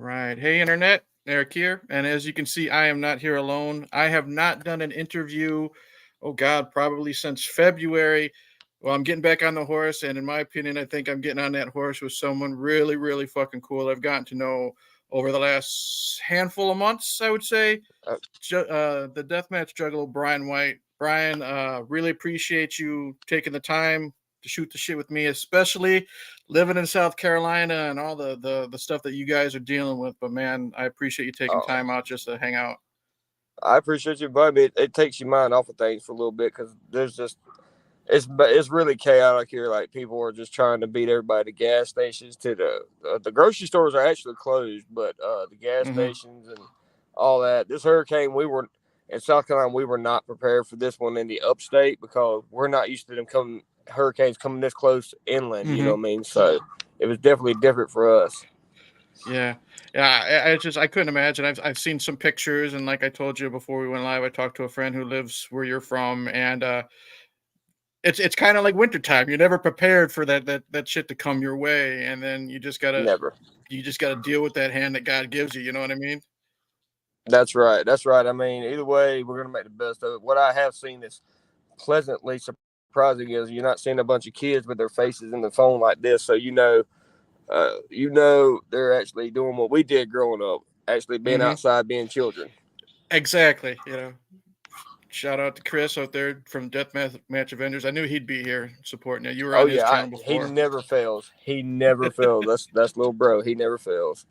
right. Hey, Internet. Eric here. And as you can see, I am not here alone. I have not done an interview, oh God, probably since February. Well, I'm getting back on the horse. And in my opinion, I think I'm getting on that horse with someone really, really fucking cool. I've gotten to know over the last handful of months, I would say. Uh, The Deathmatch Juggalo, Brian White. Brian, really appreciate you taking the time to shoot the shit with me, especially living in South Carolina and all the stuff that you guys are dealing with. But man, I appreciate you taking uh, time out just to hang out. I appreciate you inviting me. It takes your mind off of things for a little bit because it's really chaotic here. Like people are just trying to beat everybody. The gas stations to the grocery stores are actually closed, but the gas Mm-hmm. stations and all that. This hurricane, we were in South Carolina. We were not prepared for this one in the upstate because we're not used to them coming hurricanes coming this close inland. You know Mm-hmm. what I mean? So it was definitely different for us. Yeah, yeah. I couldn't imagine. I've seen some pictures, and like I told you before we went live, I talked to a friend who lives where you're from, and it's kind of like wintertime. You're never prepared for that shit to come your way, and then Never. you just gotta deal with that hand that God gives you. You know what I mean? That's right. That's right. I mean, either way, we're gonna make the best of it. What I have seen is pleasantly surprising is you're not seeing a bunch of kids with their faces in the phone like this, so they're actually doing what we did growing up, actually being Hmm. outside, being children. Exactly. Shout out to Chris out there from Match Avengers. I knew he'd be here supporting you. You were Oh on his yeah, channel he before. never fails. He never fails. That's little bro. He never fails.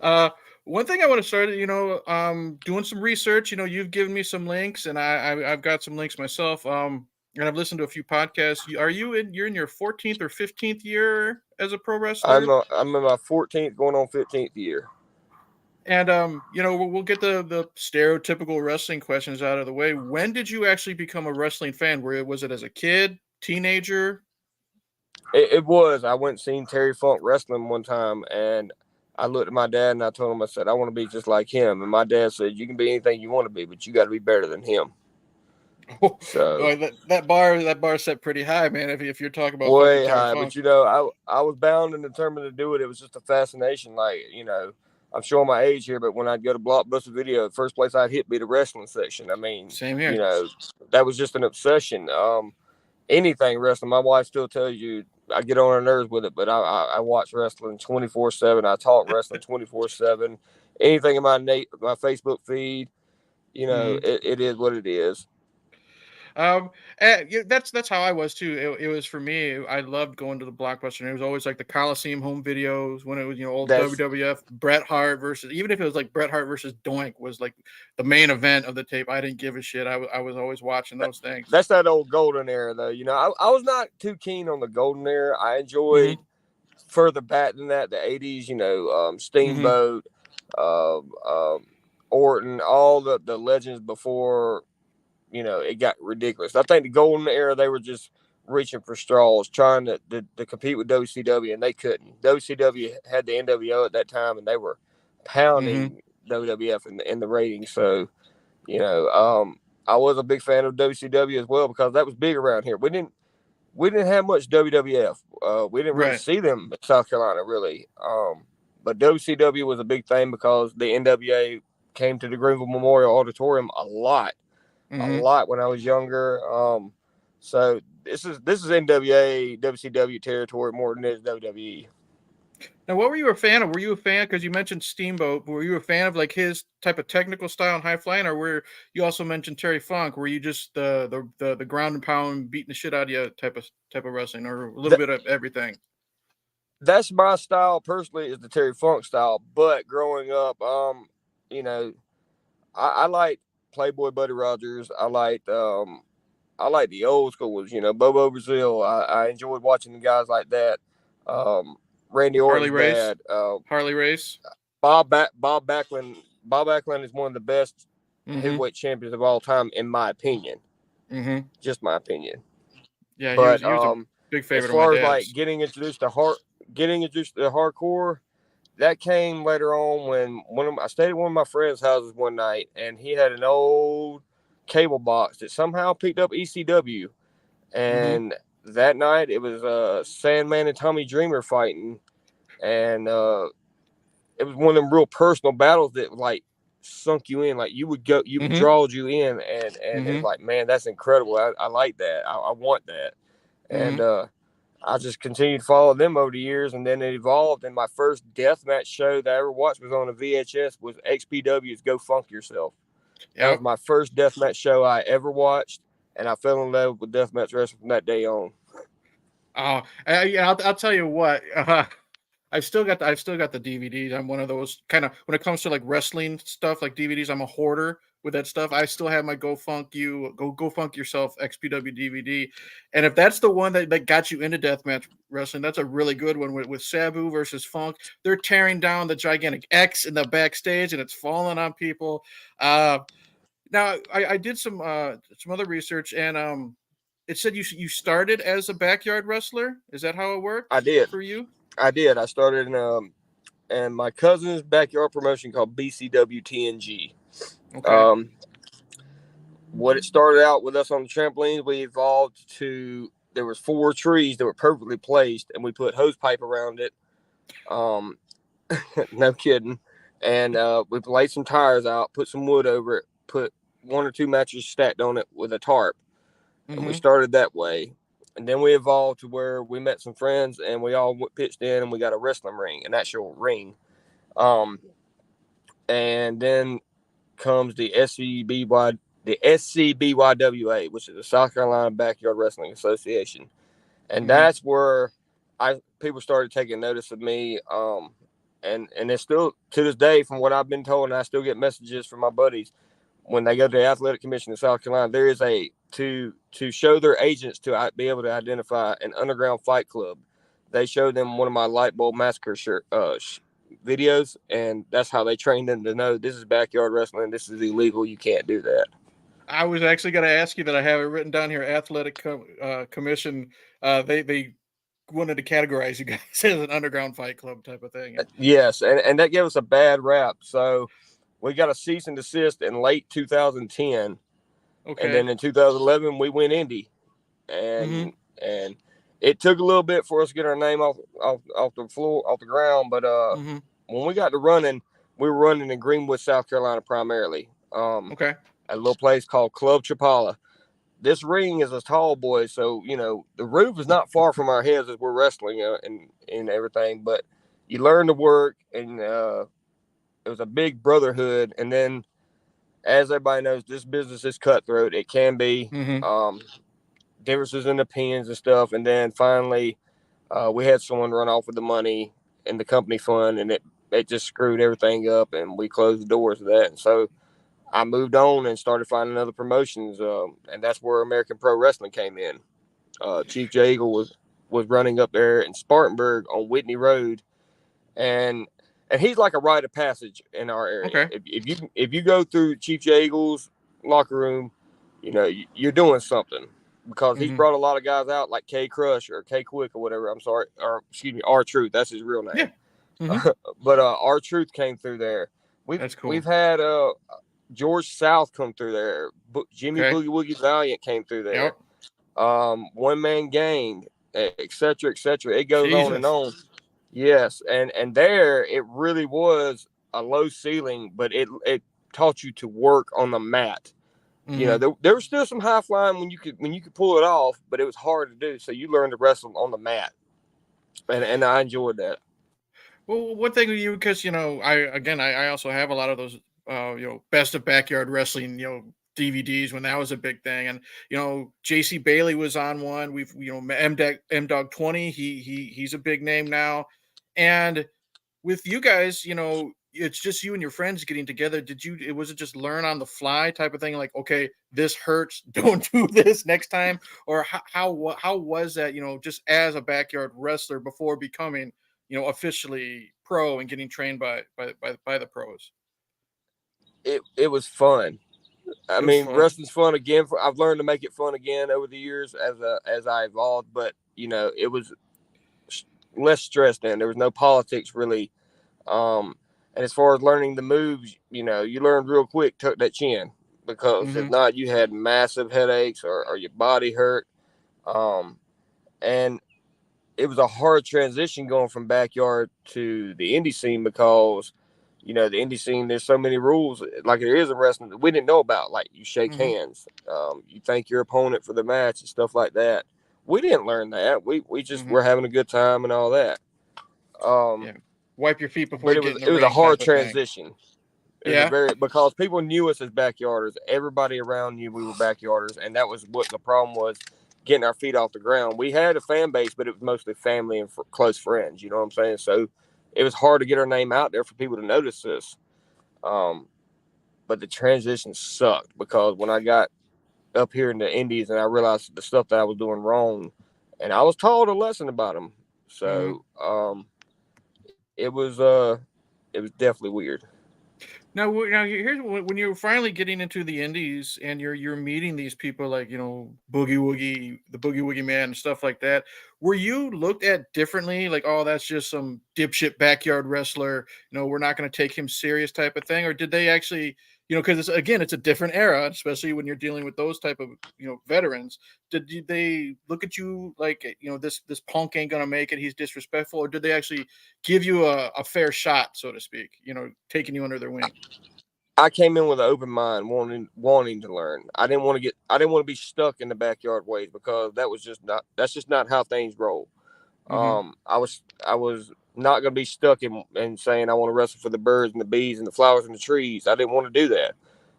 Uh, One thing I want to start, doing some research. You've given me some links, and I've got some links myself. And I've listened to a few podcasts. You're in your 14th or 15th year as a pro wrestler, I'm in my 14th, going on 15th year. and we'll get the stereotypical wrestling questions out of the way. When did you actually become a wrestling fan? Was it as a kid, teenager? It was. I went and seen Terry Funk wrestling one time, and I looked at my dad and I told him, I said, I want to be just like him. And my dad said, you can be anything you want to be, but you got to be better than him. Oh, So boy, that bar set pretty high, man. If you're talking about fucking way Terry high. But Funk. I was bound and determined to do it. It was just a fascination. Like I'm showing my age here, but when I'd go to Blockbuster Video, the first place I'd hit be the wrestling section. I mean, Same you here. know, that was just an obsession. Anything wrestling. My wife still tells you I get on her nerves with it, but I watch wrestling 24/7. I talk wrestling 24/7. Anything in my Facebook feed, Hmm. it is what it is. Yeah, that's how I was too. It was for me. I loved going to the Blockbuster. And it was always like the Coliseum home videos when it was old That's WWF Bret Hart versus, even if it was like Bret Hart versus Doink was like the main event of the tape. I didn't give a shit. I was always watching those things. that's that old golden era though. I was not too keen on the golden era. I Hmm. enjoyed further back than that, the 80s. Hmm. Steamboat, um, um, Orton, all the legends before it got ridiculous. I think the golden era, they were just reaching for straws, trying to compete with WCW, and they couldn't. WCW had the NWO at that time, and they were Hmm. pounding WWF in the ratings. So, you know, um, I was a big fan of WCW as well because that was big around here. We didn't have much WWF. We didn't really Right. see them in South Carolina, really. But WCW was a big thing because the NWA came to the Greenville Memorial Auditorium a Hmm. lot when I was younger. So this is NWA WCW territory more than it is WWE. Now, what were you a fan of? Were you a fan, because you mentioned Steamboat? Were you a fan of like his type of technical style and high flying, or were you also mentioned Terry Funk? Were you just the ground and pound, beating the shit out of you type of wrestling, or a little That bit of everything? that's my style personally is the Terry Funk style. But growing up, you know, I liked Playboy Buddy Rogers. I like the old school ones. Bobo Brazil. I enjoyed watching the guys like that. Um, Randy Harley Orton's Race, dad. Harley Race. Bob Backlund. Bob Backlund is one of the best Mm-hmm. heavyweight champions of all time, in my opinion. Mm-hmm. Just my opinion. Yeah, he was But he was a big as favorite of my far as like dad's. getting introduced to hardcore, that came later on when I stayed at one of my friend's houses one night, and he had an old cable box that somehow picked up ECW, Mm-hmm. and that night it was Sandman and Tommy Dreamer fighting, and it was one of them real personal battles that like sunk you in. Like you would Mm-hmm. draw you in, and it was Mm-hmm. like, man, that's incredible. I like that. I want that. And Mm-hmm. I just continued to follow them over the years, and then it evolved. And my first deathmatch show that I ever watched was on a VHS, was XPW's Go Funk Yourself. That was Yep. my first deathmatch show I ever watched, and I fell in love with deathmatch wrestling from that day on. Oh, yeah, I'll tell you what. I've still got the DVDs. I'm one of those kind of, when it comes to like wrestling stuff, like DVDs. I'm a hoarder with that stuff. I still have my Go Funk Yourself XPW DVD, and if that's the one that got you into deathmatch wrestling, that's a really good one with Sabu versus Funk. They're tearing down the gigantic X in the backstage, and it's falling on people. Uh, Now I did some other research, and it said you started as a backyard wrestler. Is that how it I worked did. for you? I did. I started in my cousin's backyard promotion called BCW TNG. Okay. Um, what it started out with us on the trampolines, we evolved to, there was 4 trees that were perfectly placed, and we put hose pipe around it. Um, no kidding. And we laid some tires out, put some wood over it, put 1 or 2 matches stacked on it with a tarp, and we Mm-hmm. started that way. And then we evolved to where we met some friends, and we all pitched in, and we got a wrestling ring, an actual ring. Um, and then comes the SCBYWA, which is the South Carolina Backyard Wrestling Association, and Mm-hmm. that's where I people started taking notice of me. And it's still to this day, from what I've been told, and I still get messages from my buddies when they go to the athletic commission in South Carolina. There is a to show their agents to be able to identify an underground fight club. They show them one of my light bulb massacre videos, and that's how they train them to know this is backyard wrestling. This is illegal. You can't do that. I was actually going to ask you that. I have it written down here. Commission. They wanted to categorize you guys as an underground fight club type of thing. Yes, and that gave us a bad rap. So we got a cease and desist in late 2010, and Okay. then in 2011 we went indie, Mm-hmm. and it took a little bit for us to get our name off the floor, off the ground. But Mm-hmm. when we got to running, we were running in Greenwood, South Carolina primarily. Okay. At a little place called Club Chapala. This ring is a tall boy, so the roof is not far from our heads as we're wrestling, and everything. But you learn to work, and it was a big brotherhood. And then, as everybody knows, this business is cutthroat. It can be, Mm-hmm. differences in opinions and stuff. And then finally, we had someone run off with the money in the company fund, and it just screwed everything up, and we closed the doors to that. And so I moved on and started finding other promotions, and that's where American Pro Wrestling came in. Chief J Eagle was running up there in Spartanburg on Whitney Road, and he's like a rite of passage in our area. Okay. If you go through Chief J Eagle's locker room, you're doing something, because he's Mm-hmm. brought a lot of guys out like K Crush or K Quick or whatever. I'm sorry, or excuse me, R Truth. That's his real Yeah. name. Mm-hmm. But R Truth came through there. That's We've cool. had George South come through there. Jimmy Okay. Boogie Woogie Valiant came through there. Yep. One Man Gang, etc., etc. It goes on and Jesus. on. Yes, and there it really was a low ceiling, but it taught you to work on the mat. Mm-hmm. There was still some high flying when you could pull it off, but it was hard to do. So you learned to wrestle on the mat, and I enjoyed that. Well, one thing with you, because I also have a lot of those best of backyard wrestling DVDs when that was a big thing, and JC Bailey was on one. We've M Dog 20. He's a big name now, and with you guys, it's just you and your friends getting together. Was it just learn on the fly type of thing? Like, okay, this hurts. Don't do this next time. Or how was that, just as a backyard wrestler before becoming, officially pro and getting trained by the pros? It was fun. I It was mean, fun. wrestling's fun again. I've learned to make it fun again over the years as I evolved. But it was less stress then. There was no politics really. And as far as learning the moves, you learned real quick. Tuck that chin, because if Mm-hmm. not, you had massive headaches, or your body hurt. Um, and it was a hard transition going from backyard to the indie scene because, the indie scene, there's so many rules like there is in wrestling that we didn't know about. Like you shake Mm-hmm. hands, you thank your opponent for the match and stuff like that. We didn't learn that. We just Mm-hmm. were having a good time and all that. Um, Yeah. Wipe your feet before but you it get was in the it was a ring, hard type of thing. transition. It was a Yeah. very because people knew us as backyarders. Everybody around knew we were backyarders, and that was what the problem was: getting our feet off the ground. We had a fan base, but it was mostly family and close friends. You know what I'm saying? So it was hard to get our name out there for people to notice us. Um, but the transition sucked because when I got up here in the Indies and I realized the stuff that I was doing wrong, and I was taught a lesson about them. Mm-hmm. So it was definitely weird. Now here's when you're finally getting into the indies and you're meeting these people like Boogie Woogie, the Boogie Woogie Man, and stuff like that. Were you looked at differently? Like, oh, that's just some dipshit backyard wrestler. We're not going to take him serious, type of thing. Or did they actually, because it's a different era, especially when you're dealing with those type of veterans. Did they look at you like this punk ain't gonna make it? He's disrespectful, or did they actually give you a fair shot, so to speak? Taking you under their wing. I came in with an open mind, wanting to learn. I didn't want to be stuck in the backyard ways because that's just not how things roll. Mhm. I was not going to be stuck in saying I want to wrestle for the birds and the bees and the flowers and the trees. I didn't want to do that.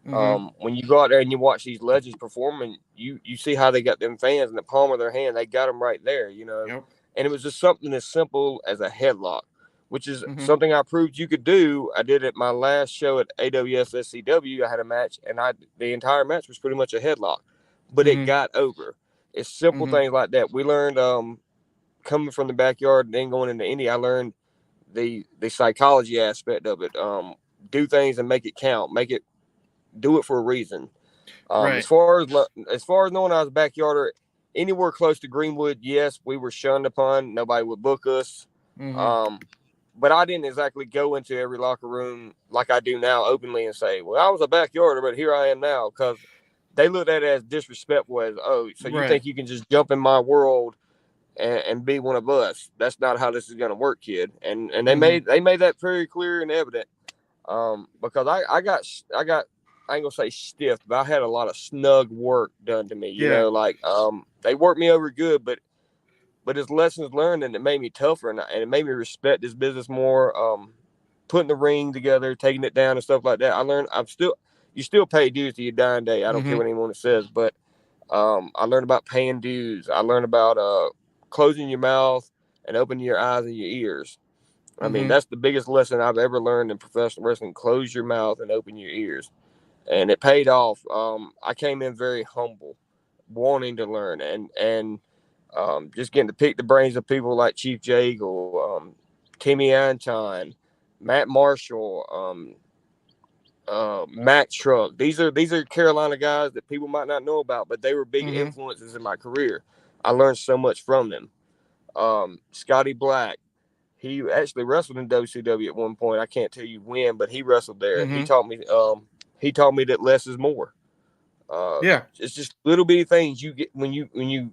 Mhm. When you go out there and you watch these legends perform, and you see how they got them fans in the palm of their hand, they got them right there, Yep. And it was just something as simple as a headlock, which is Mhm. something I proved you could do. I did it my last show at AWS SCW. I had a match, and the entire match was pretty much a headlock, but it Mhm. got over. It's simple Mhm. things like that. We learned coming from the backyard and then going into Indy. I learned the psychology aspect of it. Do things and make it count. Do it for a reason. Right. As far as knowing I was a backyarder, anywhere close to Greenwood, yes, we were shunned upon. Nobody would book us. Mhm. Um, but I didn't exactly go into every locker room like I do now openly and say, "Well, I was a backyarder, but here I am now," because they looked at it as disrespectful. As, "Oh, so you Right. think you can just jump in my world and be one of us? That's not how this is going to work, kid." And Mhm. they made that very clear and evident. Because I got I ain't gonna say stiff, but I had a lot of snug work done to me. Yeah. Like they worked me over good, but it's lessons learned, and it made me tougher, and it made me respect this business more. Putting the ring together, taking it down, and stuff like that. I learned you still pay dues to your dying day. I don't care Mhm. what anyone says, but I learned about paying dues. I learned about closing your mouth and opening your eyes and your ears. I mean, Mhm. that's the biggest lesson I've ever learned in professional wrestling. Close your mouth and open your ears. And it paid off. I came in very humble, wanting to learn just getting to pick the brains of people like Chief Jagle, Timmy Anton, Matt Marshall, Matt Truck. These are Carolina guys that people might not know about, but they were big Mhm. influences in my career. I learned so much from them. Scotty Black, he actually wrestled in WCW at one point. I can't tell you when, but he wrestled there, and Mhm. he taught me that less is more. Yeah. It's just little bitty things you get when you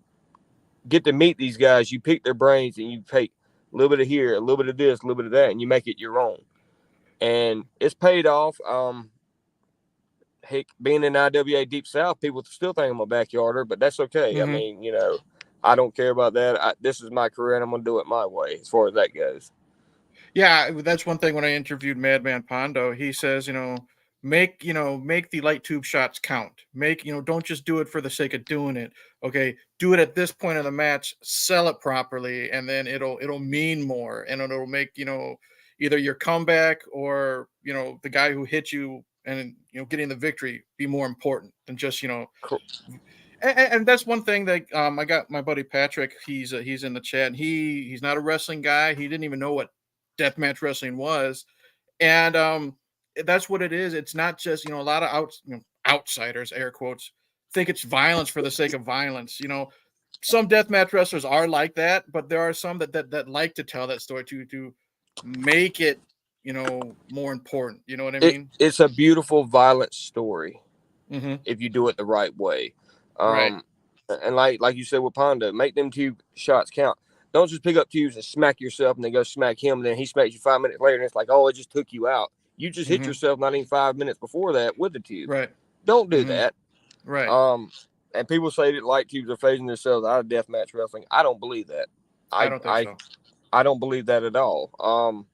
get to meet these guys. You pick their brains and you take a little bit of here, a little bit of this, a little bit of that, and you make it your own. And it's paid off. Heck, being in IWA Deep South, people still think I'm a backyarder, but that's okay. I Mhm. mean, I don't care about that. This is my career, and I'm gonna do it my way as far as that goes. Yeah, that's one thing when I interviewed Madman Pondo. He says, make the light tube shots count. Don't just do it for the sake of doing it. Okay, do it at this point of the match, sell it properly, and then it'll mean more, and it'll make either your comeback or the guy who hit you and getting the victory be more important than just and that's one thing that I got my buddy Patrick. He's in the chat, and he's not a wrestling guy. He didn't even know what deathmatch wrestling was, and that's what it is. It's not just a lot of outsiders, air quotes, think it's violence for the sake of violence. Some deathmatch wrestlers are like that, but there are some that like to tell that story to make it more important. You know what I mean? It's a beautiful, violent story Mm-hmm. if you do it the right way. Right. Um, and like you said with Pondo, make them two shots count. Don't just pick up cubes and smack yourself and then go smack him. And then he smacks you 5 minutes later and it's like, oh, it just took you out. You just hit Mm-hmm. yourself not even 5 minutes before that with the tube. Right. Don't do Mm-hmm. that. Right. And people say that light tubes are phasing themselves out of deathmatch wrestling. I don't believe that. I I don't think I so. I don't believe that at all.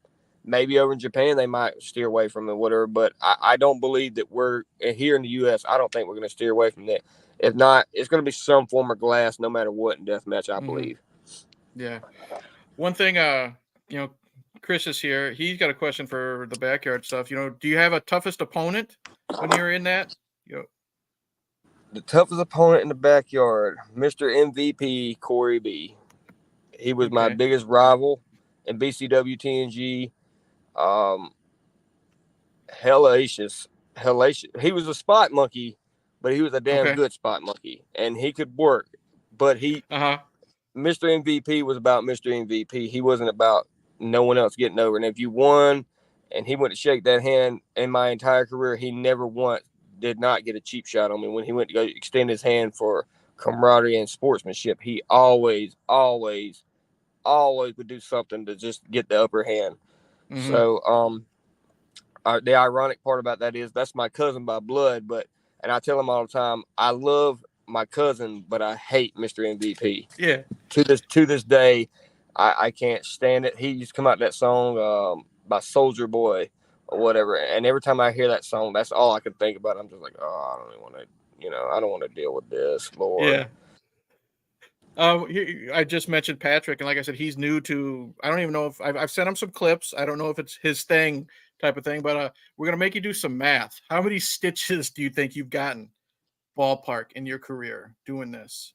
Maybe over in Japan they might steer away from it, whatever. But I don't believe that we're here in the U.S. I don't think we're going to steer away from that. If not, it's going to be some form of glass, no matter what in deathmatch. I Mm-hmm. believe. Yeah. One thing, you know, Chris is here. He's got a question for the backyard stuff. You know, do you have a toughest opponent when you're in that? You know, The toughest opponent in the backyard, Mr. MVP Corey B. He was my okay. biggest rival in BCW TNG. Um, hellacious, hellacious. He was a spot monkey, but he was a damn Okay. good spot monkey, and he could work. But Uh huh. Mr. MVP was about Mr. MVP. He wasn't about no one else getting over. And if you won, and he went to shake that hand in my entire career, he never once did not get a cheap shot on me when he went to go extend his hand for camaraderie and sportsmanship. He always, always, always would do something to just get the upper hand. Mm-hmm. So, the ironic part about that is that's my cousin by blood, and I tell him all the time, I love my cousin, but I hate Mr. MVP. Yeah. To this day, I can't stand it. He used to come out that song by Soldier Boy or whatever, and every time I hear that song, that's all I can think about. I'm just like, oh, I don't even want to, I don't want to deal with this, Lord. Yeah. I just mentioned Patrick, and like I said, he's new to. I don't even know if I've sent him some clips. I don't know if it's his thing, type of thing. But we're gonna make you do some math. How many stitches do you think you've gotten, ballpark, in your career doing this?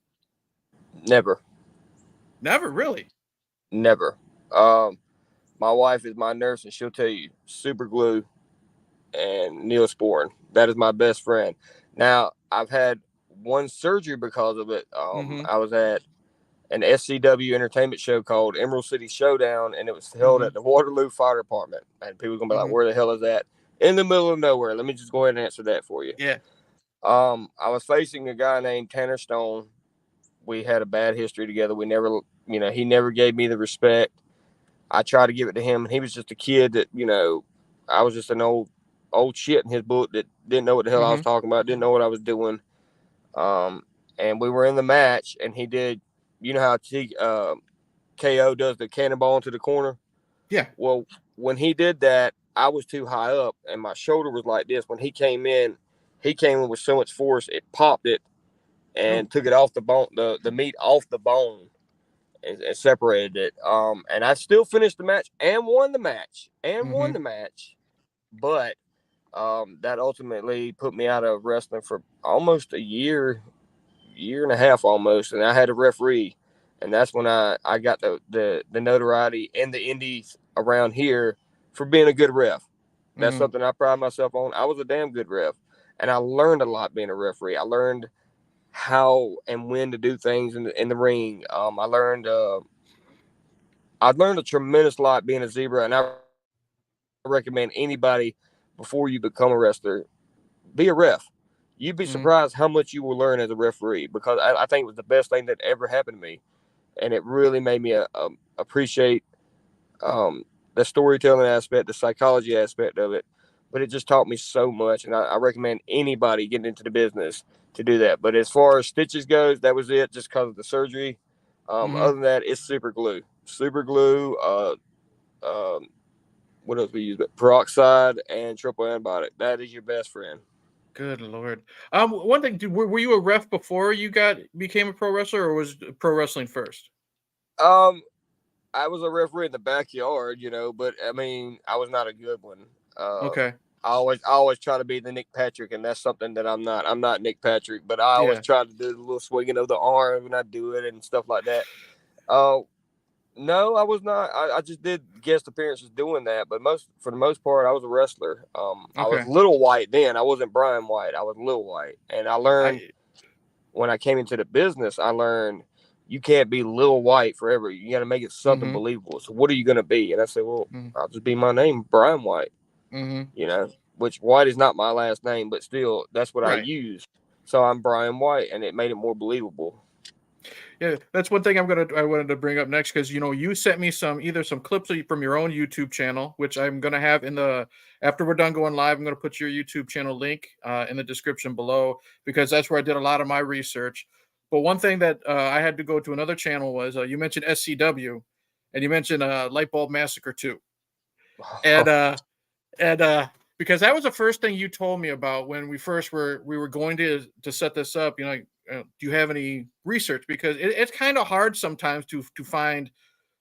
Never, Never, really. never. Um, my wife is my nurse, and she'll tell you super glue and Neosporin. That is my best friend. Now, I've had one surgery because of it. Mm-hmm. I was at an SCW entertainment show called Emerald City Showdown, and it was held Mm-hmm. at the Waterloo Fire Department. And people are gonna be like, Mm-hmm. "Where the hell is that?" In the middle of nowhere. Let me just go ahead and answer that for you. Yeah. I was facing a guy named Tanner Stone. We had a bad history together. We never, he never gave me the respect. I tried to give it to him, and he was just a kid that, I was just an old shit in his book that didn't know what the hell I was Mm-hmm. talking about, didn't know what I was doing. Um, and we were in the match, and he did, how KO does the cannonball into the corner. Yeah. Well, when he did that, I was too high up, and my shoulder was like this. When he came in with so much force, it popped it Oh. and took it off the bone, the meat off the bone, and separated it. And I still finished the match and won the match Mm-hmm. but that ultimately put me out of wrestling for almost a year and a half almost, and I had a referee, and that's when I got the notoriety in the indies around here for being a good ref. That's Mm-hmm. something I pride myself on. I was a damn good ref, and I learned a lot being a referee. I learned how and when to do things in the ring. I learned a tremendous lot being a zebra, and I recommend anybody before you become a wrestler, be a ref. You'd be surprised how Mm-hmm. much you will learn as a referee, because I think it was the best thing that ever happened to me, and it really made me appreciate the storytelling aspect, the psychology aspect of it. But it just taught me so much, and I recommend anybody getting into the business to do that. But as far as stitches goes, that was it, just because of the surgery. Mm-hmm. Other than that, it's super glue. Super glue. Um, what else we use? Peroxide and triple antibiotic. That is your best friend. Good lord. One thing, were you a ref before you became a pro wrestler, or was pro wrestling first? Um, I was a referee in the backyard, but I mean, I was not a good one. Okay. I always try to be the Nick Patrick, and that's something that I'm not. I'm not Nick Patrick, but I always Yeah. try to do the little swinging of the arm when I do it and stuff like that. Uh, no, I was not. I just did guest appearances doing that, but for the most part, I was a wrestler. I was Okay. Little White then. I wasn't Brian White. I was Little White, and I learned I. when I came into the business. I learned you can't be Little White forever. You got to make it something Mm-hmm. believable. So what are you going to be? And I said, well, Mm-hmm. I'll just be my name, Brian White. Mm-hmm. Which White is not my last name, but still, that's what I Right. use. So I'm Brian White, and it made it more believable. Yeah, that's one thing I wanted to bring up next because you sent me either some clips from your own YouTube channel, which I'm gonna have in the after we're done going live. I'm gonna put your YouTube channel link in the description below because that's where I did a lot of my research. But one thing that I had to go to another channel was you mentioned SCW, and you mentioned Lightbulb Massacre 2, and and because that was the first thing you told me about when we were going to set this up. Do you have any research? Because it's kind of hard sometimes to find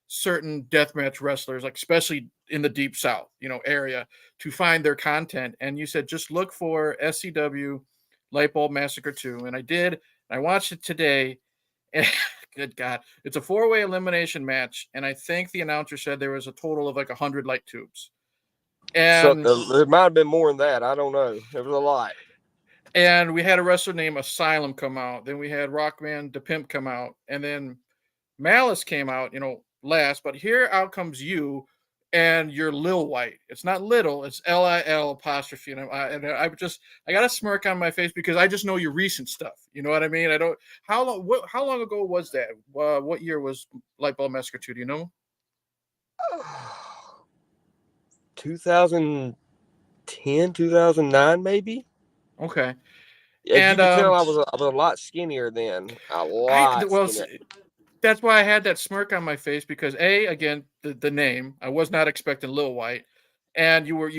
certain deathmatch wrestlers, like especially in the deep south, area, to find their content. And you said just look for SCW Lightbulb Massacre 2, and I did. I watched it today. And good God, it's a 4-way elimination match, and I think the announcer said there was a total of like 100 light tubes. So And there might have been more than that. I don't know. There was a lot. And we had a wrestler named Asylum come out. Then we had Rockman the Pimp come out. And then Malice came out, last. But here out comes you and you're Lil White. It's not little, it's LIL apostrophe. I got a smirk on my face because I just know your recent stuff. You know what I mean? I don't, how long ago was that? What year was Lightbulb Massacre 2? Do you know? 2010, 2009, maybe. Okay. As you And could tell, I was a lot skinnier then. A I, lot well, skinnier. that's why I had that smirk on my face because again the name I was not expecting Lil White, and you were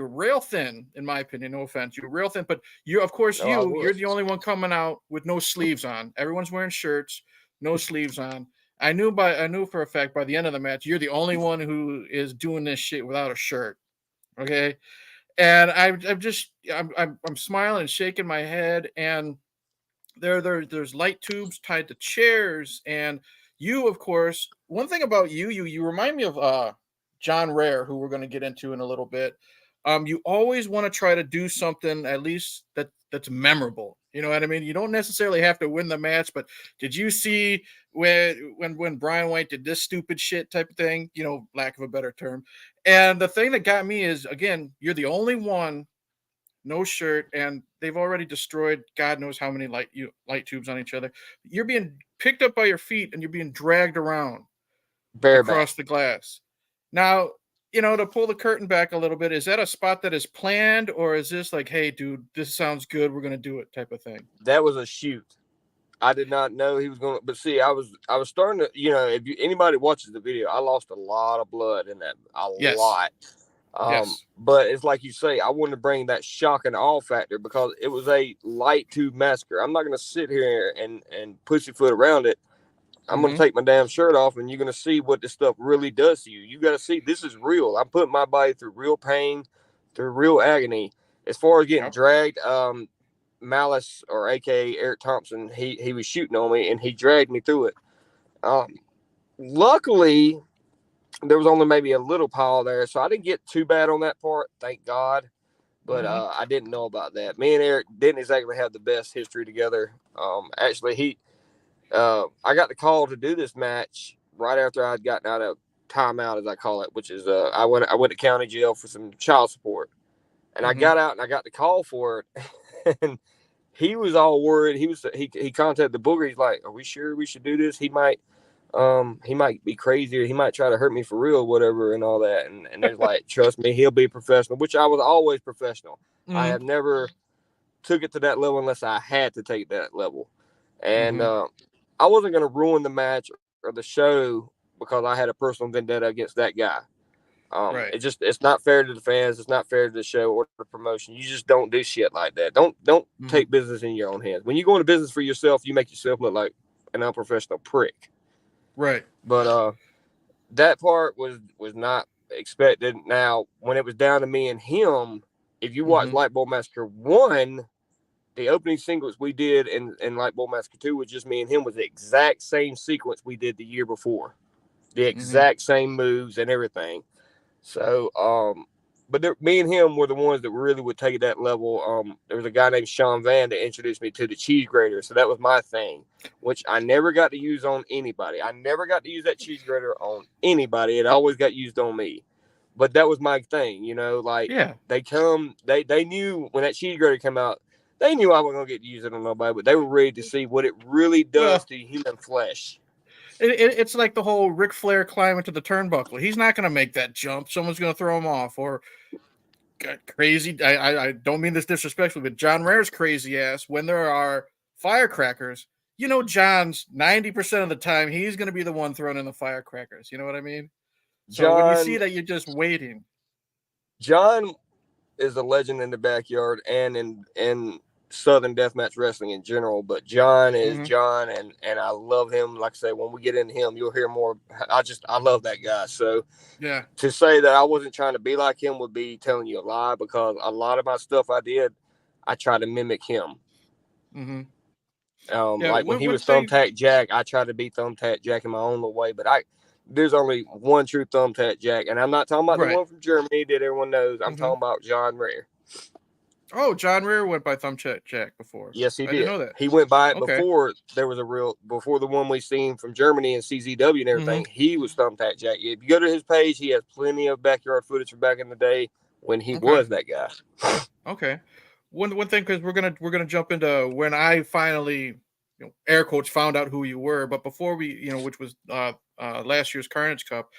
rail thin in my opinion. No offense, you were rail thin, but you of course No, I you're was. the only one coming out with no sleeves on. Everyone's wearing shirts, no sleeves on. I knew for a fact by the end of the match you're the only one who is doing this shit without a shirt. Okay, and I'm smiling and shaking my head and there's light tubes tied to chairs and you of course one thing about you remind me of John Rare, who we're going to get into in a little bit. You always want to try to do something at least that's memorable. You know what I mean? You don't necessarily have to win the match, but did you see when Brian White did this stupid shit type of thing, lack of a better term. And the thing that got me is again you're the only one, no shirt, and they've already destroyed God knows how many light tubes on each other. You're being picked up by your feet and you're being dragged around Bareback. across the glass. Now, to pull the curtain back a little bit, is that a spot that is planned, or is this like, hey, dude, this sounds good, we're gonna do it type of thing? That was a shoot. I did not know he was going to, but see, I was starting to, if anybody watches the video, I lost a lot of blood in that, a Yes, lot. yes. But it's like you say, I wanted to bring that shock and awe factor because it was a light tube massacre. I'm not going to sit here and pussyfoot around it. I'm going to Mm-hmm. take my damn shirt off and you're going to see what this stuff really does to you. You got to see this is real. I'm putting my body through real pain, through real agony. As far as getting Yep. dragged, Malice or AKA Eric Thompson, he was shooting on me and he dragged me through it. Luckily, there was only maybe a little pile there, so I didn't get too bad on that part, thank God. But Mm-hmm. I didn't know about that. Me and Eric didn't exactly have the best history together. Actually, I got the call to do this match right after I'd gotten out of timeout, as I call it, which is I went to county jail for some child support, and I Mm-hmm. got out and I got the call for it, and he was all worried. He contacted the booger. He's like, "Are we sure we should do this? He might be crazy or he might try to hurt me for real, whatever, and all that." And they're like, "Trust me, he'll be professional," which I was always professional. I Mm-hmm. have never took it to that level unless I had to take that level. And Mm-hmm. I wasn't going to ruin the match or the show because I had a personal vendetta against that guy. Right. It's not fair to the fans. It's not fair to the show or the promotion. You just don't do shit like that. Don't Mm-hmm. take business in your own hands. When you go into business for yourself, you make yourself look like an unprofessional prick. Right. But that part was not expected. Now, when it was down to me and him, if you watch Mm-hmm. Lightbulb Massacre 1, the opening sequence we did in Lightbulb Massacre 2 was just me and him was the exact same sequence we did the year before. The Mm-hmm. exact same moves and everything. So, but me and him were the ones that really would take it that level. There was a guy named Sean Van that introduced me to the cheese grater, so that was my thing, which I never got to use on anybody. I never got to use that cheese grater on anybody. It always got used on me. But that was my thing, like Yeah. they knew when that cheese grater came out, They knew I wasn't gonna get to use it on nobody, but they were ready to see what it really does Well, to human flesh. it's like the whole Ric Flair climb into the turnbuckle. He's not going to make that jump. Someone's going to throw him off. Or crazy. I don't mean this disrespectfully, but John Rare's crazy ass. When there are firecrackers, John's 90% of the time he's going to be the one throwing in the firecrackers. You know what I mean? So when you see John that, you're just waiting. John is a legend in the backyard and in Southern Deathmatch wrestling in general. But John is John, and I love him. Like I say, when we get into him, you'll hear more. I love that guy. So yeah, to say that I wasn't trying to be like him would be telling you a lie, because a lot of my stuff I did, I tried to mimic him. mm-hmm. Yeah. Like when he One was thing, Thumbtack Jack, I tried to be Thumbtack Jack in my own little way. But there's only one true Thumbtack Jack, and I'm not talking about the right? one from Germany that everyone knows. I'm Mm-hmm. talking about John Rare. Oh, John Rare went by Thumbtack Jack before. Yes, he I didn't did. know that. He went by it Okay. before there was before the one we seen from Germany and CZW and Mm-hmm. everything. He was Thumbtack Jack. If you go to his page, he has plenty of backyard footage from back in the day when he Okay. was that guy. Okay. One thing, because we're gonna jump into when I finally, air quotes, found out who you were. But before we, which was last year's Carnage Cup,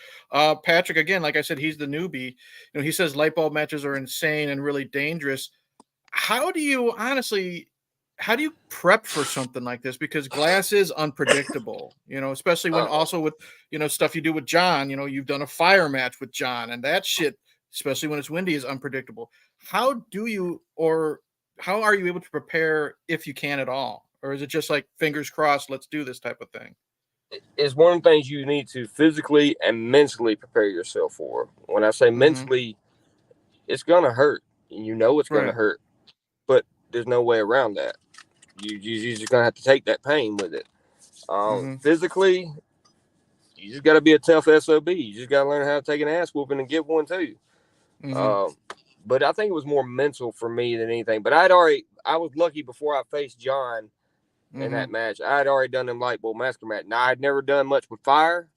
Patrick, again, like I said, he's the newbie. He says light bulb matches are insane and really dangerous. How do you honestly? How do you prep for something like this? Because glass is unpredictable, especially when Uh, also with, stuff you do with John. You've done a fire match with John, and that shit, especially when it's windy, is unpredictable. How do you, or how are you able to prepare, if you can at all? Or is it just like fingers crossed, let's do this type of thing? it's one of the things you need to physically and mentally prepare yourself for. When I say Mm-hmm. mentally, it's gonna hurt. You know it's gonna Right. hurt, but there's no way around that. You're just gonna have to take that pain with it. Mm-hmm. Physically, you just got to be a tough SOB. You just got to learn how to take an ass whooping and give one too. Mm-hmm. Um, but I think it was more mental for me than anything. But I was lucky before I faced John in Mm-hmm. that match. I had already done them light bulb massacre match. Now I'd never done much with fire,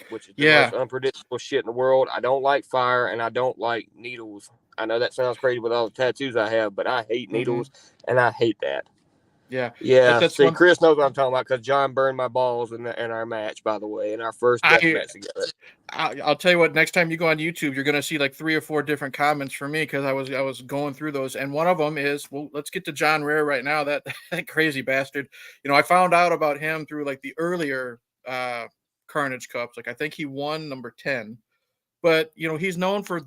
which is the Yeah. most unpredictable shit in the world. I don't like fire and I don't like needles. I know that sounds crazy with all the tattoos I have, but I hate Mm-hmm. needles and I hate that. Yeah. Yeah, That's see, one. Chris knows what I'm talking about because John burned my balls in our match, by the way, in our first death I match together. I'll tell you what. Next time you go on YouTube, you're gonna see like 3 or 4 different comments from me, because I was going through those, and one of them is, well, let's get to John Rare right now. That that crazy bastard. I found out about him through like the earlier Carnage Cups. Like I think he won number 10, but he's known for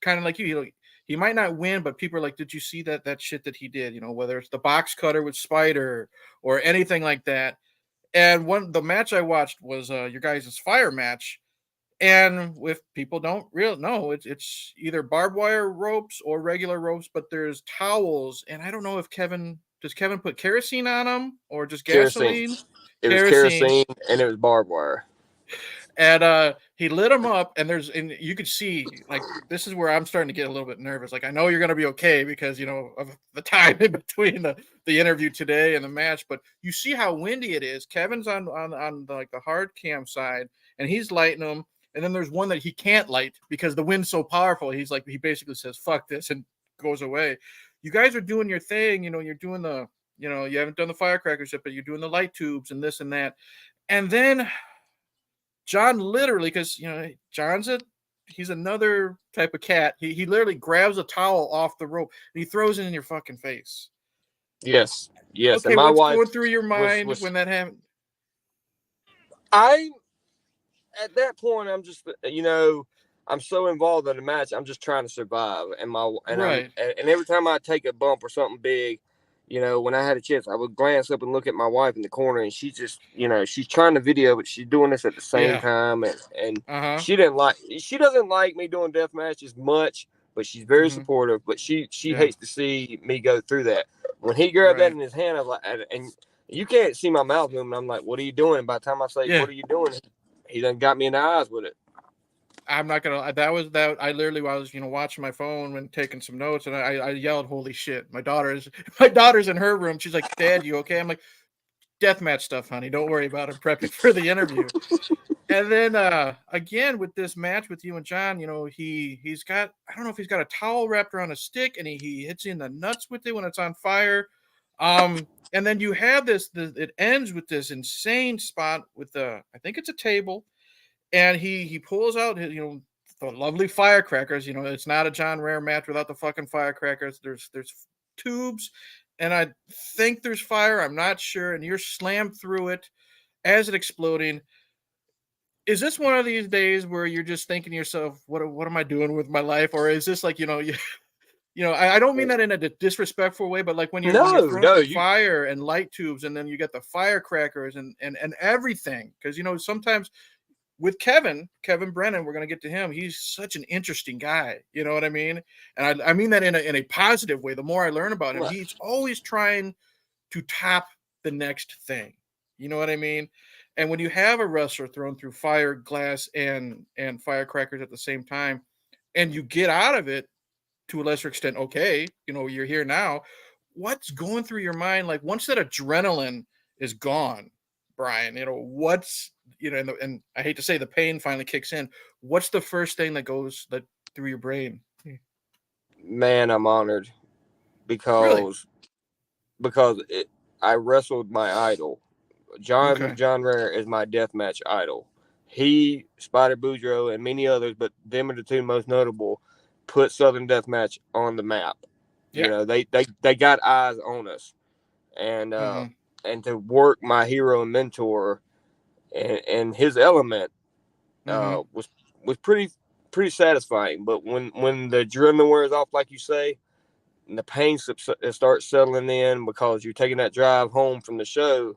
kind of like you. He might not win, but people are like, did you see that shit that he did? Whether it's the box cutter with Spider or anything like that. And the match I watched was your guys' fire match. And if people don't real know, it's either barbed wire ropes or regular ropes, but there's towels, and I don't know if Kevin put kerosene on them or just Kerosene. gasoline, It was kerosene, kerosene and it was barbed wire. and he lit them up, and you could see, like, this is where I'm starting to get a little bit nervous. Like, I know you're gonna be okay because of the time in between the interview today and the match, but you see how windy it is. Kevin's on like the hard cam side, and he's lighting them. And then there's one that he can't light because the wind's so powerful. He basically says, fuck this, and goes away. You guys are doing your thing. You're doing you haven't done the firecrackers yet, but you're doing the light tubes and this and that. And then John literally, because, he's another type of cat. He literally grabs a towel off the rope and he throws it in your fucking face. Yes, yes. And Okay, my what's wife going through your mind was when that happened? I at that point I'm just I'm so involved in the match. I'm just trying to survive, Right. and every time I take a bump or something big, when I had a chance, I would glance up and look at my wife in the corner, and she just she's trying to video, but she's doing this at the same Yeah. time, and Uh-huh. she doesn't like me doing death matches much, but she's very Mm-hmm. supportive. But she Yeah. hates to see me go through that. When he grabbed that Right. in his hand, I was like, and you can't see my mouth moving. I'm like, what are you doing? By the time I say, Yeah. what are you doing? He done got me in the eyes with it. I'm not gonna. That was that. I literally was, watching my phone and taking some notes, and I yelled, "Holy shit!" My daughter's in her room. She's like, "Dad, you okay?" I'm like, "Deathmatch stuff, honey. Don't worry about it. Prepping for the interview." And then again with this match with you and John, he's got, I don't know if he's got a towel wrapped around a stick, and he hits you in the nuts with it when it's on fire. And then you have it ends with this insane spot with I think it's a table, and he pulls out his, the lovely firecrackers. It's not a John Rare match without the fucking firecrackers. There's tubes, and I think there's fire. I'm not sure. And you're slammed through it as it exploding. Is this one of these days where you're just thinking to yourself, what am I doing with my life? Or is this like, I don't mean that in a disrespectful way, but like when you're No, thrown no, through you fire and light tubes, and then you get the firecrackers and everything. Because sometimes with Kevin Brennan, we're gonna get to him. He's such an interesting guy. You know what I mean? And I mean that in a positive way. The more I learn about him, right. he's always trying to top the next thing. You know what I mean? And when you have a wrestler thrown through fire, glass, and firecrackers at the same time, and you get out of it to a lesser extent, okay, you're here now. What's going through your mind? Like once that adrenaline is gone, Brian, what's and I hate to say the pain finally kicks in. What's the first thing that goes that through your brain? Man, I'm honored Really? because I wrestled my idol. Okay. John Rare is my deathmatch idol. He, Spider Boudreaux, and many others, but them are the two most notable, put Southern Deathmatch on the map. You Yeah. know, they got eyes on us, and Mm-hmm. and to work my hero and mentor and his element Mm-hmm. was pretty satisfying. But when the adrenaline wears off, like you say, and the pain starts settling in because you're taking that drive home from the show.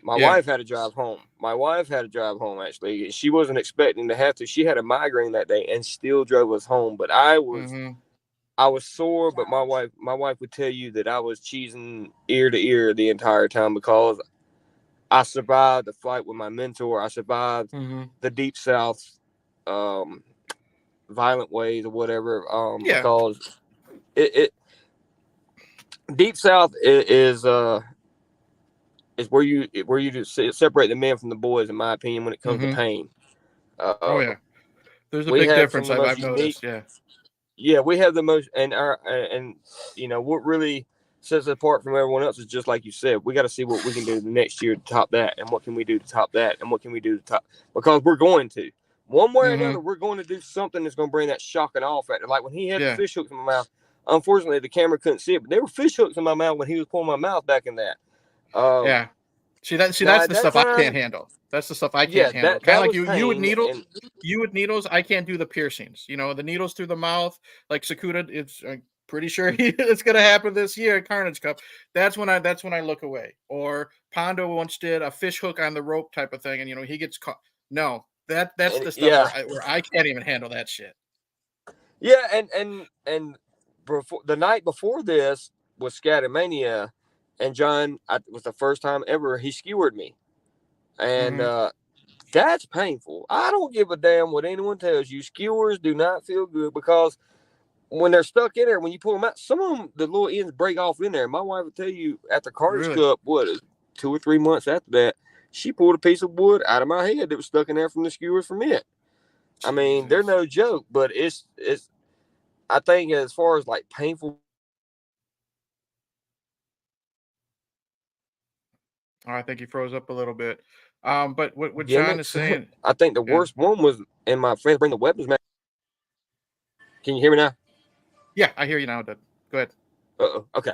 My Yeah. wife had to drive home. My wife had to drive home, actually. She wasn't expecting to have to. She had a migraine that day and still drove us home. But Mm-hmm. I was sore, but my wife would tell you that I was cheesing ear to ear the entire time because I survived the flight with my mentor. I survived Mm-hmm. the deep south um, violent ways or whatever, Yeah. because it deep south is where you just separate the men from the boys, in my opinion, when it comes to Mm-hmm. pain. Oh Uh, yeah. There's a we big have some of difference the I've most noticed. unique. Yeah. Yeah, we have the most, and what really sets us apart from everyone else is just like you said. We got to see what we can do the next year to top that, and what can we do to top that, and what can we do to top, because we're going to one way or Mm-hmm. another, we're going to do something that's going to bring that shock and awe factor. Like when he had the Yeah. fish hooks in my mouth. Unfortunately, the camera couldn't see it, but there were fish hooks in my mouth when he was pulling my mouth back in that. Um, Yeah. See Now that's at the that stuff I can't time, handle. That's the stuff I yeah, can't handle. that Kind of that like was you with pain, needles. and You with needles, I can't do the piercings. The needles through the mouth, like Sakuda. It's I'm pretty sure it's gonna happen this year at Carnage Cup. That's when I look away. Or Pondo once did a fish hook on the rope type of thing, and he gets caught. No, that's the stuff yeah, where I can't even handle that shit. yeah, and before the night before this was Scattermania, and John, was the first time ever he skewered me, and Mm-hmm. that's painful. I don't give a damn what anyone tells you. Skewers do not feel good because when they're stuck in there, when you pull them out, some of them the little ends break off in there. My wife will tell you after Carnage Really? Cup, what 2 or 3 months after that, she pulled a piece of wood out of my head that was stuck in there from the skewers from it. I mean, they're Jesus. no joke, but it's. I think as far as like painful Oh, I think he froze up a little bit. But what John is gimmicks, saying, I think the yeah, worst one was in my friends bring the weapons match. Can you hear me now? yeah, I hear you now. Dud. Go ahead. Okay.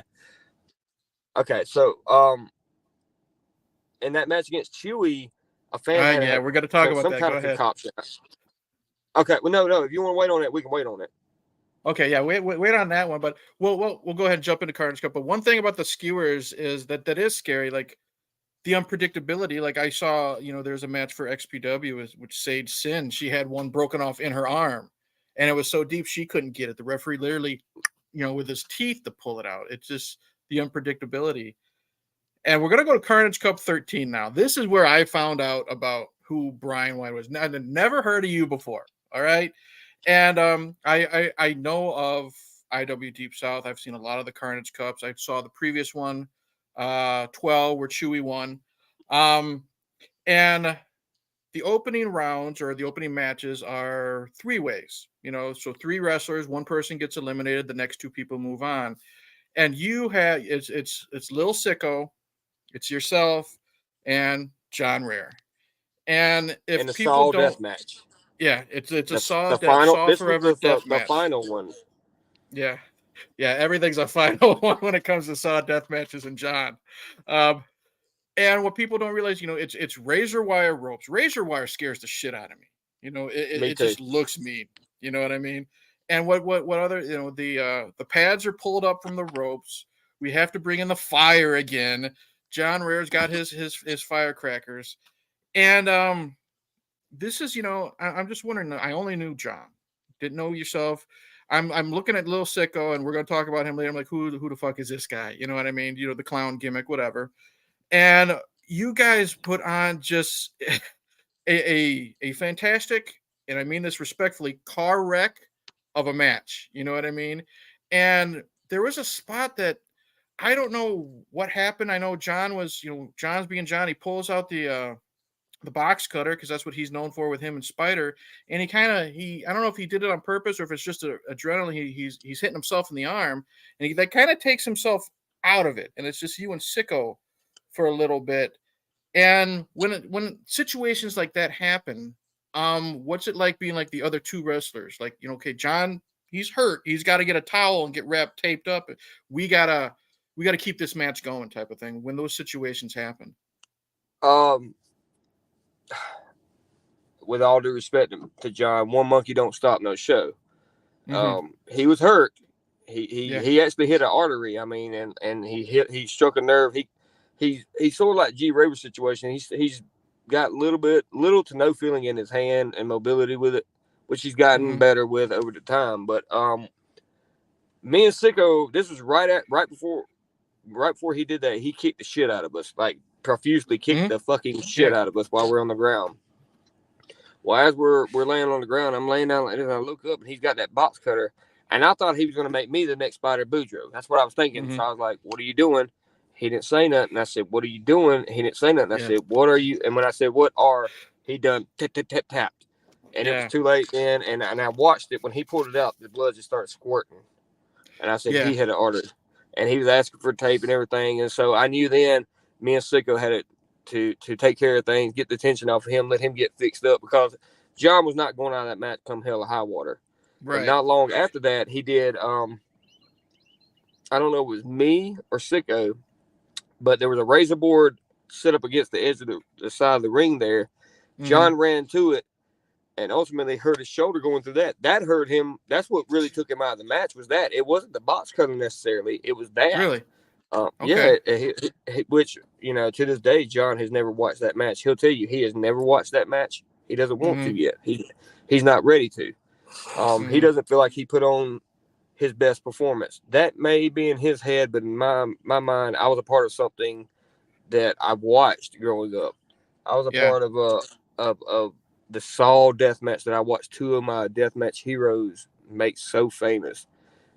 Okay. So in that match against Chewy, a fan Yeah, we're gonna talk had about some that. kind Go of ahead. concoction. Okay. Well, no. If you want to wait on it, we can wait on it. Okay, yeah, wait on that one, but we'll go ahead and jump into Carnage Cup. But one thing about the skewers is that is scary, like the unpredictability. Like I saw, there's a match for XPW which Sage Sin. She had one broken off in her arm, and it was so deep she couldn't get it. The referee literally, with his teeth to pull it out. It's just the unpredictability. And we're gonna go to Carnage Cup 13 now. This is where I found out about who Brian White was. I would never heard of you before. All right. And I know of IW Deep South. I've seen a lot of the Carnage Cups. I saw the previous one, 12, where Chewy won. Um, and the opening rounds or the opening matches are three ways. So three wrestlers, one person gets eliminated, the next two people move on. and you have it's Lil Sicko, it's yourself, and John Rare. And In if the people Saul don't, Deathmatch. yeah, it's a The final. Saw This was Forever death the match. final one. Yeah, yeah, everything's a final one when it comes to Saw death matches and John. Um, and what people don't realize, it's razor wire ropes. Razor wire scares the shit out of me. Me It too. just looks mean. You know what I mean? And what other, the pads are pulled up from the ropes. We have to bring in the fire again. John Rare's got his firecrackers. And this is, I'm just wondering. I only knew John, didn't know yourself. I'm looking at Lil Sicko, and we're gonna talk about him later. I'm like, who the fuck is this guy? You know what I mean? The clown gimmick, whatever. And you guys put on just a fantastic, and I mean this respectfully, car wreck of a match. You know what I mean? And there was a spot that I don't know what happened. I know John was, John's being John. He pulls out the box cutter because that's what he's known for with him and Spider. And I don't know if he did it on purpose or if it's just adrenaline. He's hitting himself in the arm, and that kind of takes himself out of it, and it's just you and Sicko for a little bit. And when situations like that happen, what's it like being like the other two wrestlers? Like, okay, John, he's hurt. He's got to get a towel and get wrapped, taped up. We gotta we gotta keep this match going, type of thing. When those situations happen. Um, with all due respect to John, one monkey don't stop no show. Mm-hmm. He was hurt. He he Yeah. he actually hit an artery. I mean, and he struck a nerve. He's sort of like G Raver's situation. He's got little to no feeling in his hand and mobility with it, which he's gotten Mm-hmm. better with over the time. But me and Sicko, this was right before he did that. He kicked the shit out of us, like profusely kicked Mm-hmm. the fucking shit Yeah. out of us while we're on the ground. Well, as we're laying on the ground, I'm laying down like this, and I look up, and he's got that box cutter, and I thought he was going to make me the next Spider Boudreaux. That's what I was thinking. Mm-hmm. So I was like, "What are you doing?" He didn't say nothing. I said, "What are you doing?" He didn't say nothing. I Yeah. said, "What are you?" And when I said, "What are?" He done tap tap tap tapped, and it was Yeah. too late then. And I watched it when he pulled it out. The blood just started squirting, and I said Yeah. he had an artery, and he was asking for tape and everything. And so I knew then me and Sicko had it to take care of things, get the tension off of him, let him get fixed up because John was not going out of that match come hell or high water. And Right. not long after that, he did. I don't know if it was me or Sicko, but there was a razor board set up against the edge of the side of the ring there. Mm-hmm. John ran to it and ultimately hurt his shoulder going through that. That hurt him. That's what really took him out of the match. Was that it wasn't the box cutter necessarily. It was that. Really? Okay. Yeah, which to this day, John has never watched that match. He'll tell you he has never watched that match. He doesn't want to Mm-hmm. yet. He's not ready to. He Mm-hmm. doesn't feel like he put on his best performance. That may be in his head, but in my mind, I was a part of something that I watched growing up. I was a Yeah. part of of the Saul death match that I watched two of my deathmatch heroes make so famous,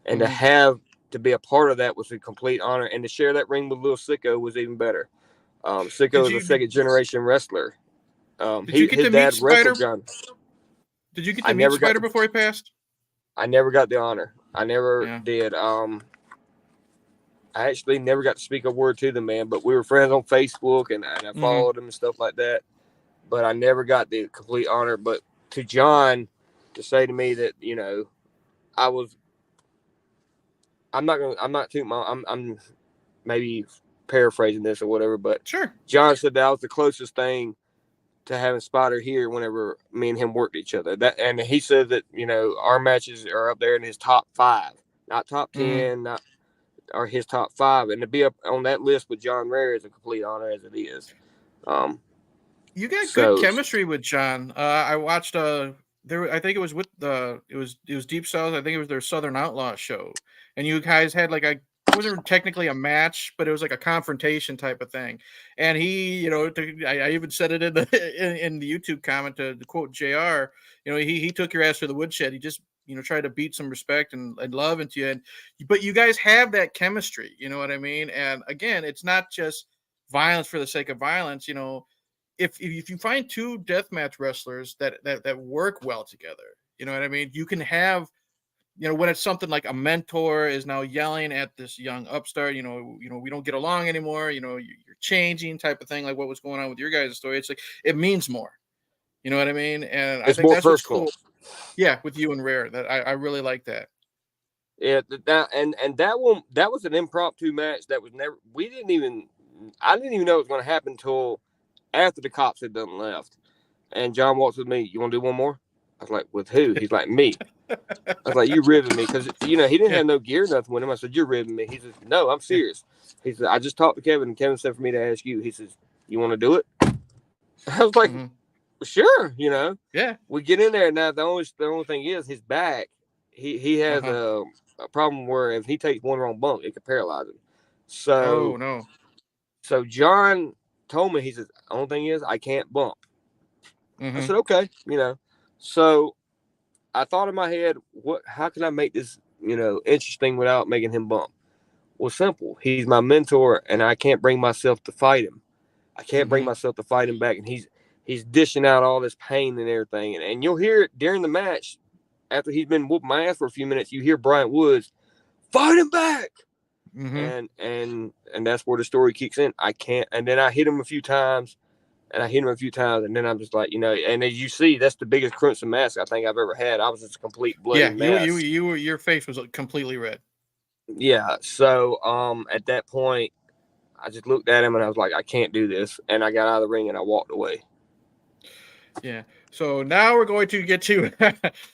and Mm-hmm. to be a part of that was a complete honor, and to share that ring with Lil Sicko was even better. Sicko Did is a you second generation wrestler. did you get His to meet dad wrestled Spider? John. Did you get I to meet never got Spider the before he passed? I never got the honor. I never Yeah. did. I actually never got to speak a word to the man, but we were friends on Facebook, and I Mm-hmm. followed him and stuff like that. But I never got the complete honor. But to John, to say to me that I was, I'm not too, I'm maybe paraphrasing this or whatever, but Sure. John said that was the closest thing to having Spider here whenever me and him worked each other. That and he said that our matches are up there in his top five, not top Mm-hmm. 10, not or his top five, and to be up on that list with John Rare is a complete honor as it is. Um, You got good so chemistry with John. I watched there. I think it was with it was Deep South. I think it was their Southern Outlaw show, and you guys had like a it wasn't technically a match, but it was like a confrontation type of thing. And he, I even said it in the in the YouTube comment to quote Jr. He took your ass to the woodshed. He just tried to beat some respect and love into you. And but you guys have that chemistry. You know what I mean? And again, it's not just violence for the sake of violence. If you find two deathmatch wrestlers that work well together, you know what I mean? You can have when it's something like a mentor is now yelling at this young upstart, we don't get along anymore, you're changing type of thing, like what was going on with your guys' story. It's like, it means more. You know what I mean? And I It's think more that's what's personal. cool. Yeah, with you and Rare, that I really like that. Yeah, that one, that was an impromptu match that was never. I didn't even know it was going to happen until after the cops had done left. And John walks with me. You want to do one more? I was like, with who? He's like, me. I was like, you ribbing me, because he didn't Yeah. have no gear, nothing with him. I said, you're ribbing me. He says, no, I'm Yeah. serious. He said, I just talked to Kevin, and Kevin said for me to ask you. He says, you want to do it? I was like, Mm-hmm. sure. Yeah. We get in there now. The only thing is his back. He has Uh-huh. a problem where if he takes one wrong bump, it could paralyze him. So Oh no. so John told me, he says, only thing is I can't bump. I Mm-hmm. said, okay. So I thought in my head, how can I make this interesting without making him bump? Well, simple. He's my mentor, and I can't bring myself to fight him. I can't bring Mm-hmm. myself to fight him back, and he's dishing out all this pain and everything, and you'll hear it during the match. After he's been whooping my ass for a few minutes, you hear Bryant Woods, fight him back. Mm-hmm. And that's where the story kicks in. I can't, and then I hit him a few times, and then I'm just like, and as you see, that's the biggest crimson mask I think I've ever had. I was just a complete bloody Yeah, mess. your face was completely red. Yeah. So at that point, I just looked at him and I was like, I can't do this, and I got out of the ring and I walked away. Yeah. So now we're going to get to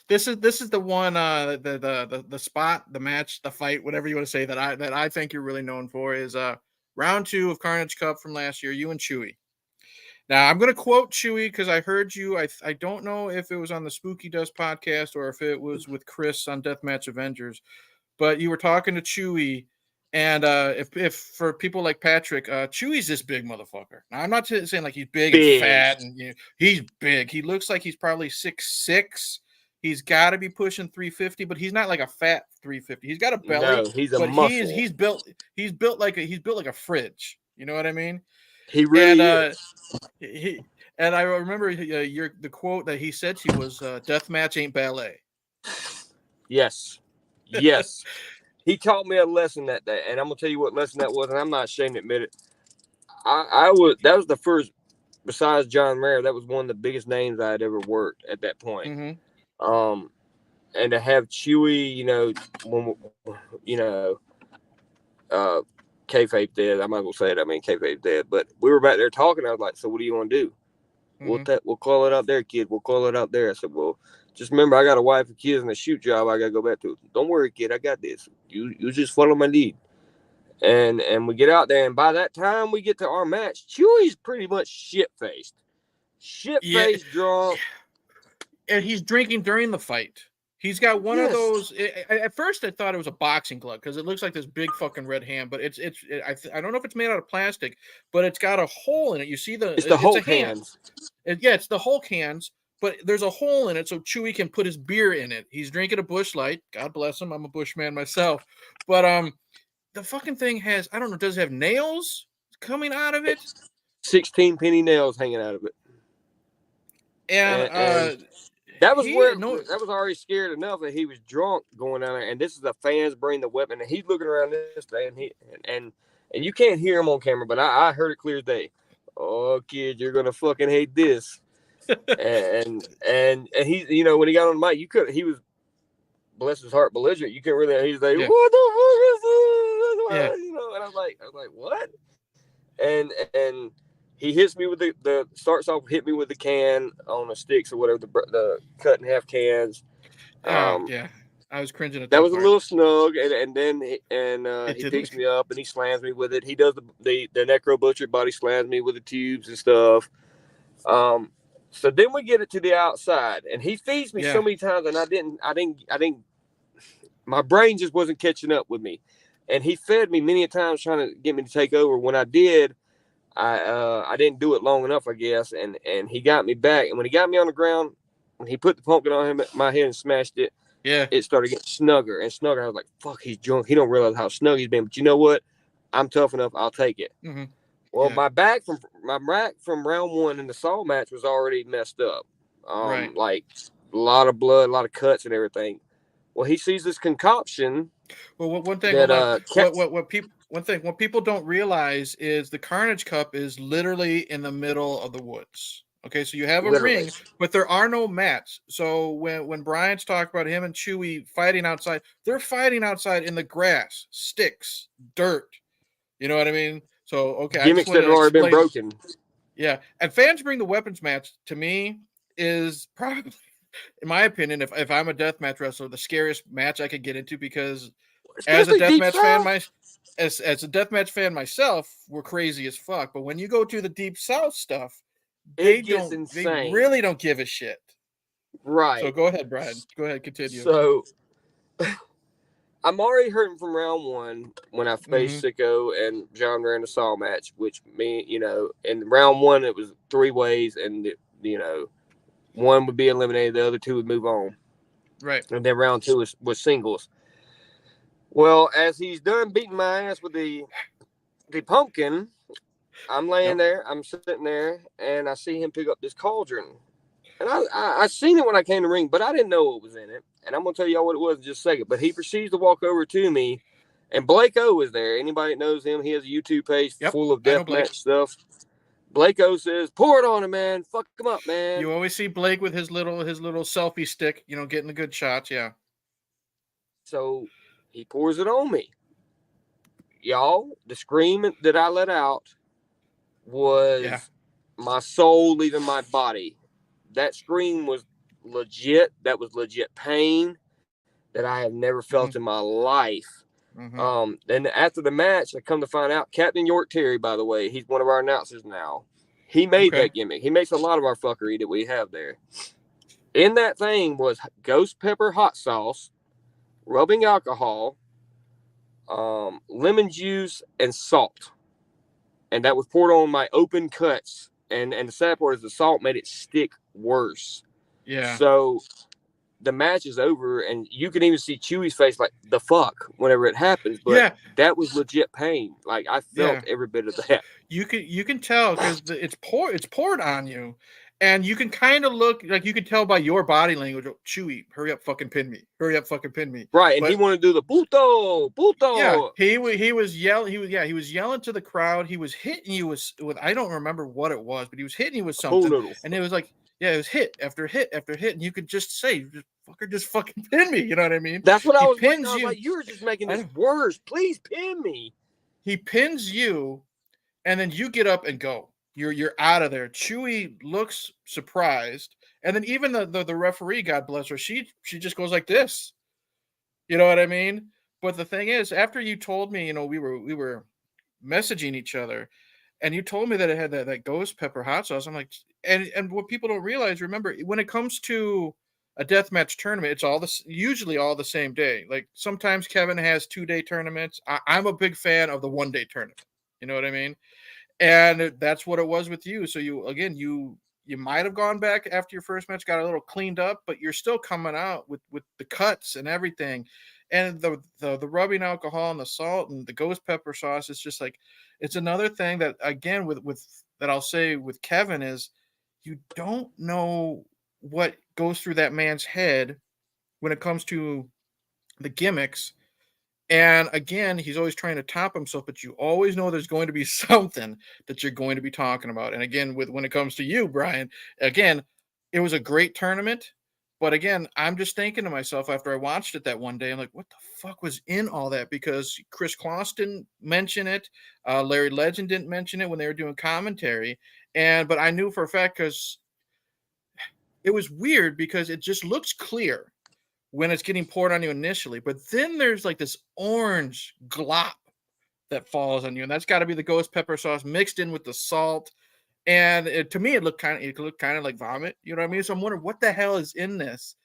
this is the one, the spot, the match, the fight, whatever you want to say, that I think you're really known for, is round 2 of Carnage Cup from last year, you and Chewy. Now I'm going to quote Chewy because I heard you. I don't know if it was on the Spooky Dust podcast or if it was with Chris on Deathmatch Avengers, but you were talking to Chewy, and if for people like Patrick, Chewy's this big motherfucker. Now I'm not saying like he's big and Big. fat, and he's big. He looks like he's probably 6'6". He's got to be pushing 350, but he's not like a fat 350. He's got a belly, No, he's a but muscle. he's built like a fridge. You know what I mean? He And really is. he and I remember the quote that he said to you was, "Deathmatch ain't ballet." Yes. Yes. He taught me a lesson that day, and I'm gonna tell you what lesson that was, and I'm not ashamed to admit it. That was the first, besides John Mayer, that was one of the biggest names I had ever worked at that point. Mm-hmm. Um, and to have Chewy, when you know, uh, kayfabe dead. I'm not gonna say it. I mean, kayfabe dead. But we were back there talking. I was like, "So what do you want to do? Mm-hmm. We'll call it out there, kid. We'll call it out there." I said, "Well, just remember, I got a wife and kids and a shoot job. I gotta go back to. Don't worry, kid. I got this. You just follow my lead." And we get out there, and by that time we get to our match, Chewy's pretty much shit Yeah, faced, drunk. and he's drinking during the fight. He's got one of Yes, those. At first, I thought it was a boxing glove because it looks like this big fucking red hand, but I don't know if it's made out of plastic, but it's got a hole in it. You see it's the it's a Hulk hand. hands. Yeah, it's the Hulk hands, but there's a hole in it so Chewy can put his beer in it. He's drinking a Busch Light. God bless him. I'm a Bushman myself, but the fucking thing has, I don't know. Does it have nails coming out of it? 16 penny nails hanging out of it, And and that was he where no. that was already scared enough that he was drunk going down there. And this is the fans bring the weapon, and he's looking around this day, and you can't hear him on camera, but I heard it clear as day. Oh, kid, you're gonna fucking hate this. And he, when he got on the mic, he was, bless his heart, belligerent. You couldn't really. He's like, Yeah, what the fuck is yeah, this? And I was like, what? And he hits me with the starts off, hit me with the can on the sticks or whatever, the cut in half cans. Um, yeah. I was cringing at that that was a part. little snug, and then It he did picks look. me up and he slams me with it. He does the necro butcher body slams me with the tubes and stuff. Um, so then we get it to the outside, and he feeds me so Yeah. many times, and I didn't. My brain just wasn't catching up with me, and he fed me many times trying to get me to take over. When I did, I didn't do it long enough, I guess, and he got me back. And when he got me on the ground, when he put the pumpkin on my head and smashed it, Yeah. it started getting snugger and snugger. I was like, "Fuck, he's drunk. He don't realize how snug he's been." But you know what? I'm tough enough. I'll take it. Hmm. Well, Yeah. my back from round one in the Saw match was already messed up. Right. Like a lot of blood, a lot of cuts and everything. Well, he sees this concoction Well, one thing, that hold on. catch. What people don't realize is the Carnage Cup is literally in the middle of the woods. Okay, so you have a Literally. ring, but there are no mats. So when Brian's talked about him and Chewy fighting outside, they're fighting outside in the grass, sticks, dirt. You know what I mean? So okay, I just Gimmicks wanted that to have already been explain. broken. Yeah, and fans bring the weapons match to me is probably, in my opinion, if I'm a deathmatch wrestler, the scariest match I could get into because as a Especially Deep deathmatch fan, South. as a deathmatch fan myself, we're crazy as fuck. But when you go to the Deep South stuff, It gets they insane. really don't give a shit. So Right. go ahead, Brian. Go ahead, continue. So I'm already hurting from round one when I Mm-hmm. faced Sicko and John Randall match, which me, in round one it was three ways, and one would be eliminated, the other two would move on, Right. and then round two was singles. Well, as he's done beating my ass with the pumpkin, I'm laying Yep. there, I'm sitting there, and I see him pick up this cauldron. And I seen it when I came to the ring, but I didn't know what was in it. And I'm gonna tell y'all what it was in just a second. But he proceeds to walk over to me, and Blake O is there. Anybody that knows him, he has a YouTube page Yep. full of I know Blake. deathmatch stuff. Blake O says, "Pour it on him, man. Fuck him up, man." You always see Blake with his little selfie stick, getting the good shots. Yeah. So he pours it on me. Y'all, the scream that I let out Yeah. was my soul leaving my body. That scream was legit. That was legit pain that I have never Mm-hmm. felt in my life. Mm-hmm. Then after the match, I come to find out Captain York Terry, by the way, he's one of our announcers now. He made Okay. that gimmick. He makes a lot of our fuckery that we have there. In that thing was ghost pepper hot sauce, rubbing alcohol, lemon juice, and salt. And that was poured on my open cuts. And the sad part is the salt made it stick worse. Yeah. So the match is over, and you can even see Chewy's face, like the fuck, whenever it happens. But Yeah. that was legit pain. Like I Yeah. felt every bit of that. You can tell because it's poured on you, and you can kind of look like you can tell by your body language. Oh, Chewy, hurry up, fucking pin me! Hurry up, fucking pin me! Right, and he But wanted to do the puto, yeah, puto, he was yelling. He was yelling to the crowd. He was hitting you with I don't remember what it was, but he was hitting you with a pool something, noodle. and it was like it was hit after hit after hit, and you could just say, just fucking pin me. You know what I mean? That's what I He was waiting. I pins was you. like, you're just making I this know. worse. Please pin me. He pins you, and then you get up and go. You're out of there. Chewy looks surprised, and then even the referee, God bless her, she just goes like this. You know what I mean? But the thing is, after you told me, we were messaging each other, and you told me that it had that ghost pepper hot sauce. I'm like, and what people don't realize, remember, when it comes to a deathmatch tournament, it's usually all the same day. Like sometimes Kevin has 2-day tournaments. I'm a big fan of the 1-day tournament. You know what I mean? And that's what it was with you. So you might have gone back after your first match, got a little cleaned up, but you're still coming out with the cuts and everything, and the rubbing alcohol and the salt and the ghost pepper sauce. It's just like it's another thing that again with that I'll say with Kevin is you don't know what goes through that man's head when it comes to the gimmicks, and again, he's always trying to top himself, but you always know there's going to be something that you're going to be talking about. And again, with when it comes to you, Brian, again, it was a great tournament. But again, I'm just thinking to myself after I watched it that one day, I'm like, what the fuck was in all that? Because Chris Kloss didn't mention it, Larry Legend didn't mention it when they were doing commentary, but I knew for a fact because it was weird because it just looks clear when it's getting poured on you initially, but then there's like this orange glop that falls on you, and that's got to be the ghost pepper sauce mixed in with the salt. And to me, it looked kind of like vomit. You know what I mean? So I'm wondering what the hell is in this,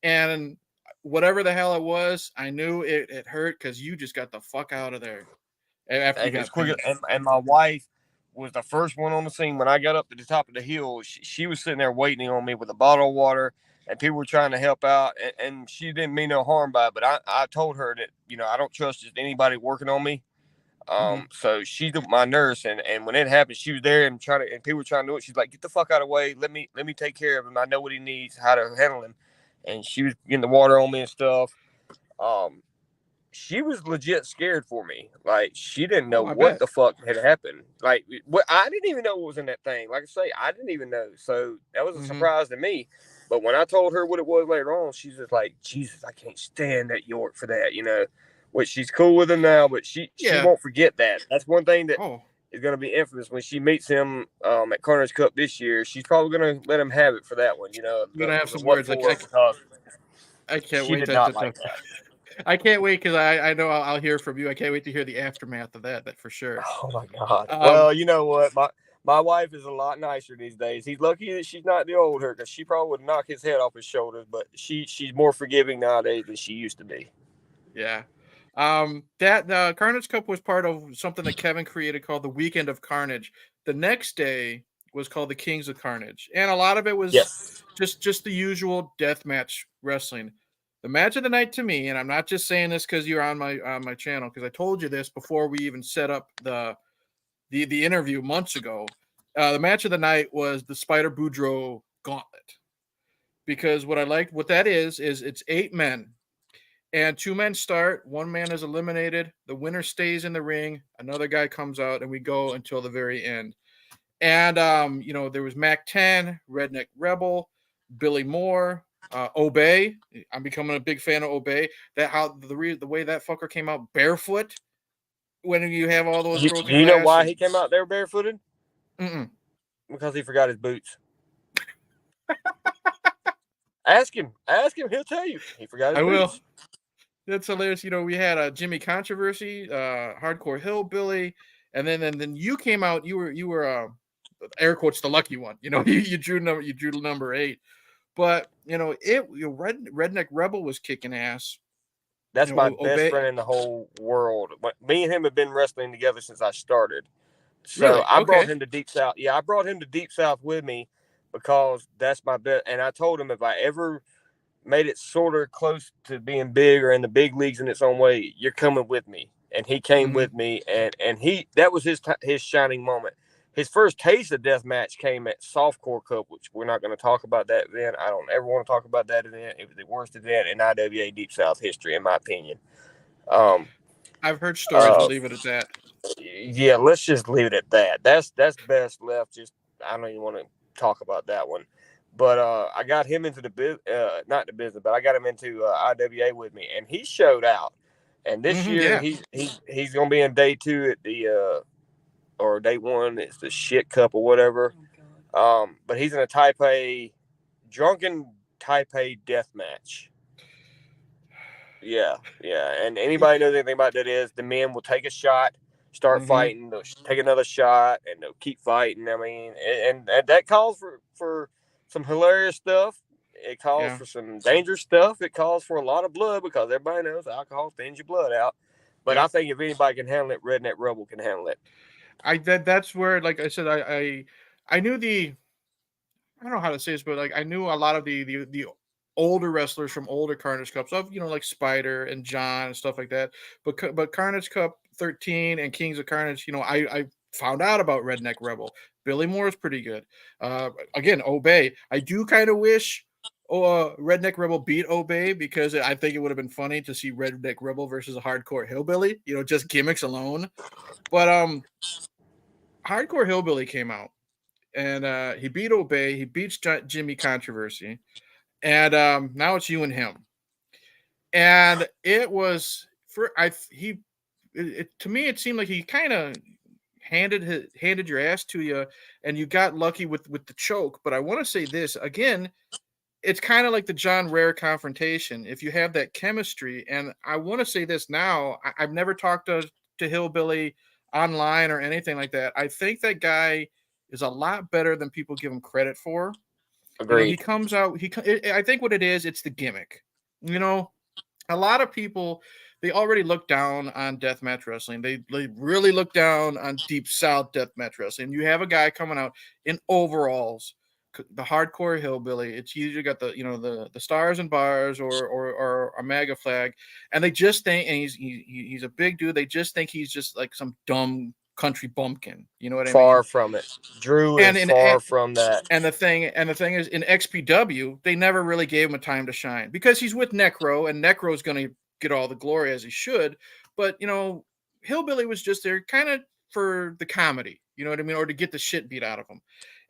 and whatever the hell it was, I knew it hurt because you just got the fuck out of there after you And it's got quicker. pinned. And my wife was the first one on the scene when I got up to the top of the hill. She was sitting there waiting on me with a bottle of water, and people were trying to help out. And she didn't mean no harm by it, but I told her that I don't trust just anybody working on me. Mm-hmm. So she's my nurse, and when it happened, she was there and people were trying to do it. She's like, "Get the fuck out of the way. Let me take care of him. I know what he needs, how to handle him." And she was getting the water on me and stuff. um, she was legit scared for me. Like, she didn't know Oh, I what bet. the fuck had happened. Like, what I didn't even know what was in that thing. Like I say, I didn't even know. So that was a Hmm. surprise to me. But when I told her what it was later on, she's just like, Jesus, I can't stand that York for that, Which she's cool with him now, but she Yeah. won't forget that. That's one thing that Oh, is going to be infamous when she meets him at Carnage Cup this year. She's probably going to let him have it for that one, I'm gonna have the some what words. Like for, because I can't she wait did not like to that. I can't wait because I know I'll hear from you. I can't wait to hear the aftermath of that. That for sure. Oh my God. Um, Well, you know what? My wife is a lot nicer these days. He's lucky that she's not the old her, because she probably would knock his head off his shoulders. But she's more forgiving nowadays than she used to be. yeah. That the Carnage Cup was part of something that Kevin created called the Weekend of Carnage. The next day was called the Kings of Carnage, and a lot of it was Yes. just the usual deathmatch wrestling. The match of the night to me, and I'm not just saying this because you're on my channel, because I told you this before we even set up the interview months ago. The match of the night was the Spider Boudreaux Gauntlet, because what I liked, what that is it's 8 men, and 2 men start, 1 man is eliminated, the winner stays in the ring, another guy comes out, and we go until the very end. And there was Mac 10, Redneck Rebel, Billy Moore, Obey. I'm becoming a big fan of Obey. That how the way that fucker came out barefoot when you have all those Do broken you know glass. why he came out there barefooted? Mm-mm. Because he forgot his boots. Ask him. Ask him. He'll tell you. He forgot his I will. boots. That's hilarious. We had a Jimmy Controversy, Hardcore Hillbilly, and then you came out. You were air quotes the lucky one. You drew number 8. But Redneck Rebel was kicking ass. That's my best Obey. friend in the whole world. Me and him have been wrestling together since I started. So Really? I brought Okay. him to Deep South. Yeah, I brought him to Deep South with me because that's my best. And I told him if I ever made it sort of close to being big or in the big leagues in its own way, you're coming with me. And he came Mm-hmm. with me, and that was his shining moment. His first taste of death match came at Softcore Cup, which we're not going to talk about that event. I don't ever want to talk about that event. It was the worst event in IWA Deep South history, in my opinion. Um, I've heard stories. We'll uh, leave it at that. yeah, let's just leave it at that. That's best left. Just I don't even want to talk about that one. But I got him into not the business, but I got him into IWA with me, and he showed out. And this Mm-hmm. year Yeah. he's gonna be in day 2 at the or day 1. It's the shit cup or whatever. But he's in a drunken Taipei death match. Yeah, yeah. And anybody knows anything about that is the men will take a shot, start Mm-hmm. fighting, they'll take another shot, and they'll keep fighting. I mean, and that calls for some hilarious stuff. It calls Yeah. for some dangerous stuff. It calls for a lot of blood because everybody knows alcohol thins your blood out. But I Yep. think if anybody can handle it, Redneck Rebel can handle it. That's where, like I said, I knew I don't know how to say this, but like I knew a lot of the older wrestlers from older Carnage Cups of like Spider and John and stuff like that. But Carnage Cup 13 and Kings of Carnage, I found out about Redneck Rebel. Billy Moore is pretty good. Again, Obey. I do kind of wish Redneck Rebel beat Obey, because I think it would have been funny to see Redneck Rebel versus a hardcore hillbilly. Just gimmicks alone. But hardcore hillbilly came out, and he beat Obey. He beats Jimmy Controversy, and now it's you and him. And it was for I he to me it seemed like he kind of handed your ass to you, and you got lucky with the choke. But I want to say this again. It's kind of like the John Rare confrontation. If you have that chemistry, and I want to say this now, I've never talked to Hillbilly online or anything like that. I think that guy is a lot better than people give him credit for. He Agreed. comes out. I think what it is, it's the gimmick. You know, a lot of people, they already look down on deathmatch wrestling. They really look down on Deep South deathmatch wrestling. You have a guy coming out in overalls, the hardcore hillbilly. It's usually got the stars and bars, or a MAGA flag, and they just think, and he's a big dude. They just think he's just like some dumb country bumpkin. You know what I mean? Far from it. Drew And is in far from that. the thing is, in XPW, they never really gave him a time to shine, because he's with Necro, and Necro's going to get all the glory as he should. But Hillbilly was just there kind of for the comedy. You know what I mean, or to get the shit beat out of him.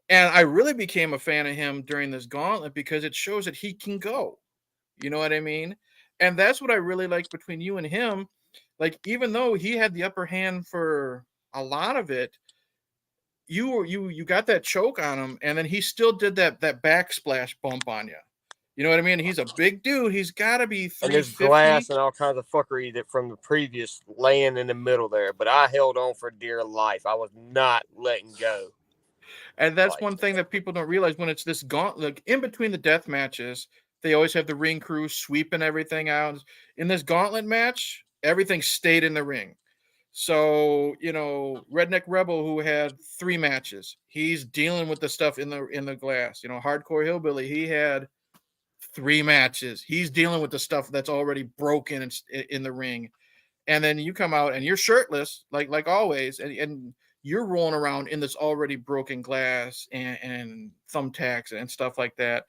And I really became a fan of him during this gauntlet because it shows that he can go. You know what I mean? And that's what I really like between you and him. Like, even though he had the upper hand for a lot of it, you got that choke on him, and then he still did that backsplash bump on you. You know what I mean? He's a big dude. He's got to be And there's glass 350. and all kinds of fuckery that from the previous laying in the middle there. But I held on for dear life. I was not letting go. And that's Like, one thing that people don't realize when it's this gauntlet, like in between the death matches, they always have the ring crew sweeping everything out. In this gauntlet match, everything stayed in the ring. So, Redneck Rebel, who had 3 matches, he's dealing with the stuff in the glass. Hardcore Hillbilly, he had 3 matches. He's dealing with the stuff that's already broken in the ring. And then you come out and you're shirtless, like always, and you're rolling around in this already broken glass and thumbtacks and stuff like that.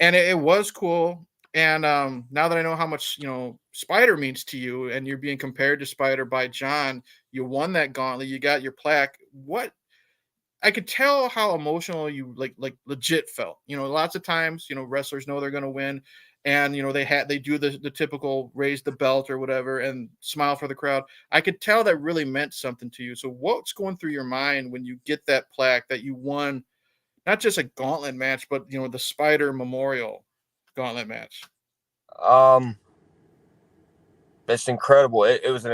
And it was cool. And now that I know how much Spider means to you, and you're being compared to Spider by John, you won that gauntlet. You got your plaque. What I could tell how emotional you like legit felt. Lots of times, wrestlers know they're gonna win, and they do the typical raise the belt or whatever and smile for the crowd. I could tell that really meant something to you. So what's going through your mind when you get that plaque that you won not just a gauntlet match, but the Spider Memorial gauntlet match? um, it's incredible. It was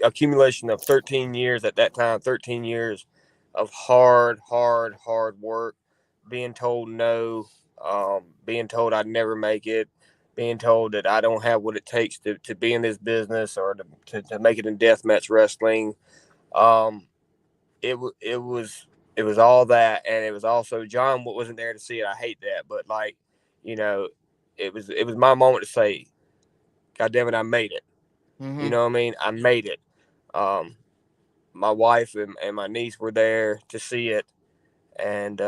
accumulation of 13 years at that time, 13 years of hard work, being told no, being told I'd never make it, being told that I don't have what it takes to be in this business or to make it in deathmatch wrestling. Um, it was all that, and it was also John wasn't there to see it. I hate that, but like, you know, it was my moment to say, God damn it, I made it. You Mm-hmm. know what I mean? I made it. Um, my wife and my niece were there to see it, and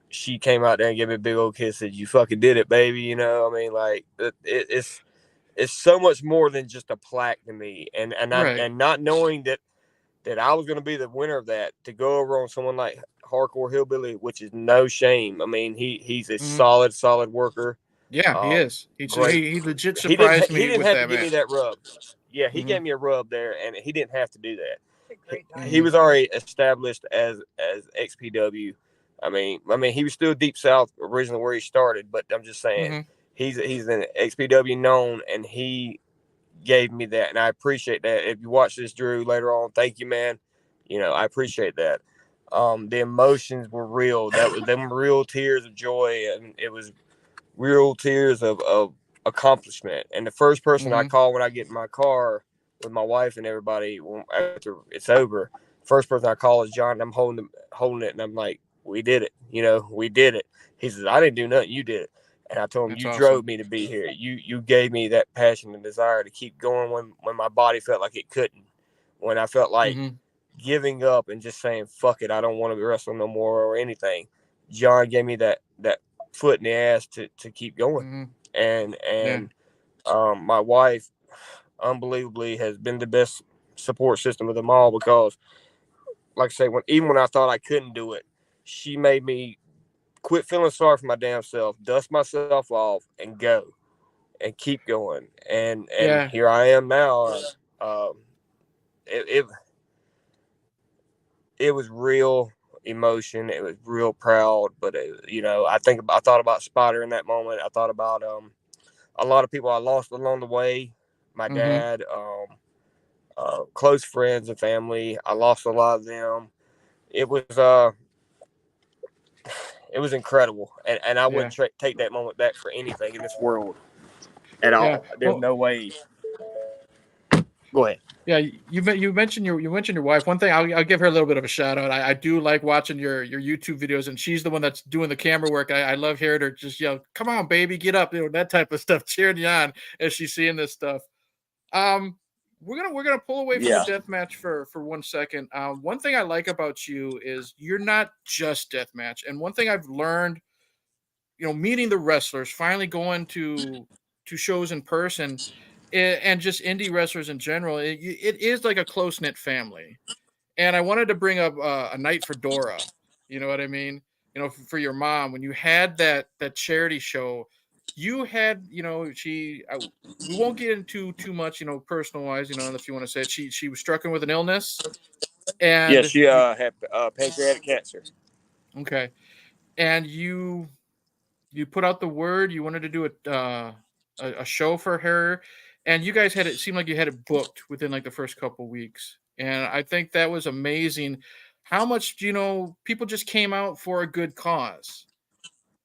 she came out there and gave me a big old kiss. Said, "You fucking did it, baby." You know, what I mean, like it's so much more than just a plaque to me, Right. and not knowing that I was going to be the winner of that, to go over on someone like Hardcore Hillbilly, which is no shame. I mean, he's a Mm-hmm. solid worker. Yeah, he Um, is. Great. He legit He didn't surprised he me didn't with have to that give me match. that rub. Yeah, he Mm-hmm. gave me a rub there, and he didn't have to do that. He Mm-hmm. was already established as XPW. I mean, he was still Deep South originally where he started, but I'm just saying Mm-hmm. he's an XPW known, and he gave me that, and I appreciate that. If you watch this, Drew, later on, thank you, man. I appreciate that. The emotions were real. That was them real tears of joy, and it was real tears of accomplishment. And the first person I Mm-hmm. call when I get in my car with my wife and everybody after it's over, first person I call is John. And I'm holding it, and I'm like, "We did it. We did it." He says, "I didn't do nothing. You did it." And I told him, That's "You awesome. drove me to be here. You gave me that passion and desire to keep going when my body felt like it couldn't. When I felt like Mm-hmm. giving up and just saying fuck it, I don't want to be wrestling no more or anything." John gave me that foot in the ass to keep going. Mm-hmm. And Yeah. my wife, unbelievably, has been the best support system of them all, because, like I say, even when I thought I couldn't do it, she made me quit feeling sorry for my damn self, dust myself off, and go and keep going. And Yeah. here I am now. Um, it, it it was real emotion. It was real proud. But I thought about Spider in that moment. I thought about a lot of people I lost along the way. My Mm-hmm. dad, close friends and family. I lost a lot of them. It was it was incredible, and I wouldn't Yeah. take that moment back for anything in this world at Yeah. all. There's Well, no way. Go ahead. yeah. You mentioned your wife. One thing I'll give her a little bit of a shout out. I do like watching your YouTube videos, and she's the one that's doing the camera work. I love hearing her just yell, "Come on, baby, get up!" That type of stuff, cheering you on as she's seeing this stuff. Um, we're gonna pull away from the Yeah. death match for 1 second. One thing I like about you is you're not just death match, and one thing I've learned, meeting the wrestlers, finally going to to shows in person, and just indie wrestlers in general, it is like a close knit family. And I wanted to bring up a night for Dora. You know what I mean? You know, for your mom, when you had that charity show, you had, you know, we won't get into too much, you know, personal wise, you know, if you want to say it. She was stricken with an illness, Yeah, and she had pancreatic cancer. okay, and you put out the word you wanted to do a show for her, and you guys had it seemed like you had it booked within like the first couple weeks, and I think that was amazing. How much, you know, people just came out for a good cause,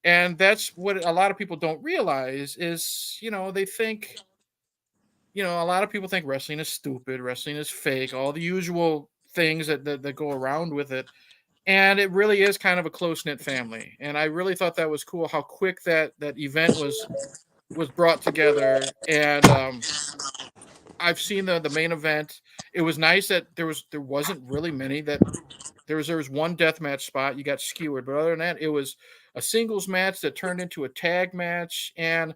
and that's what a lot of people don't realize is, you know, they think, you know, a lot of people think wrestling is stupid, wrestling is fake, all the usual things that go around with it, and it really is kind of a close knit family. And I really thought that was cool how quick that event was brought together. And I've seen the main event. It was nice that there wasn't really many that there was one death match spot you got skewered, but other than that, it was a singles match that turned into a tag match. And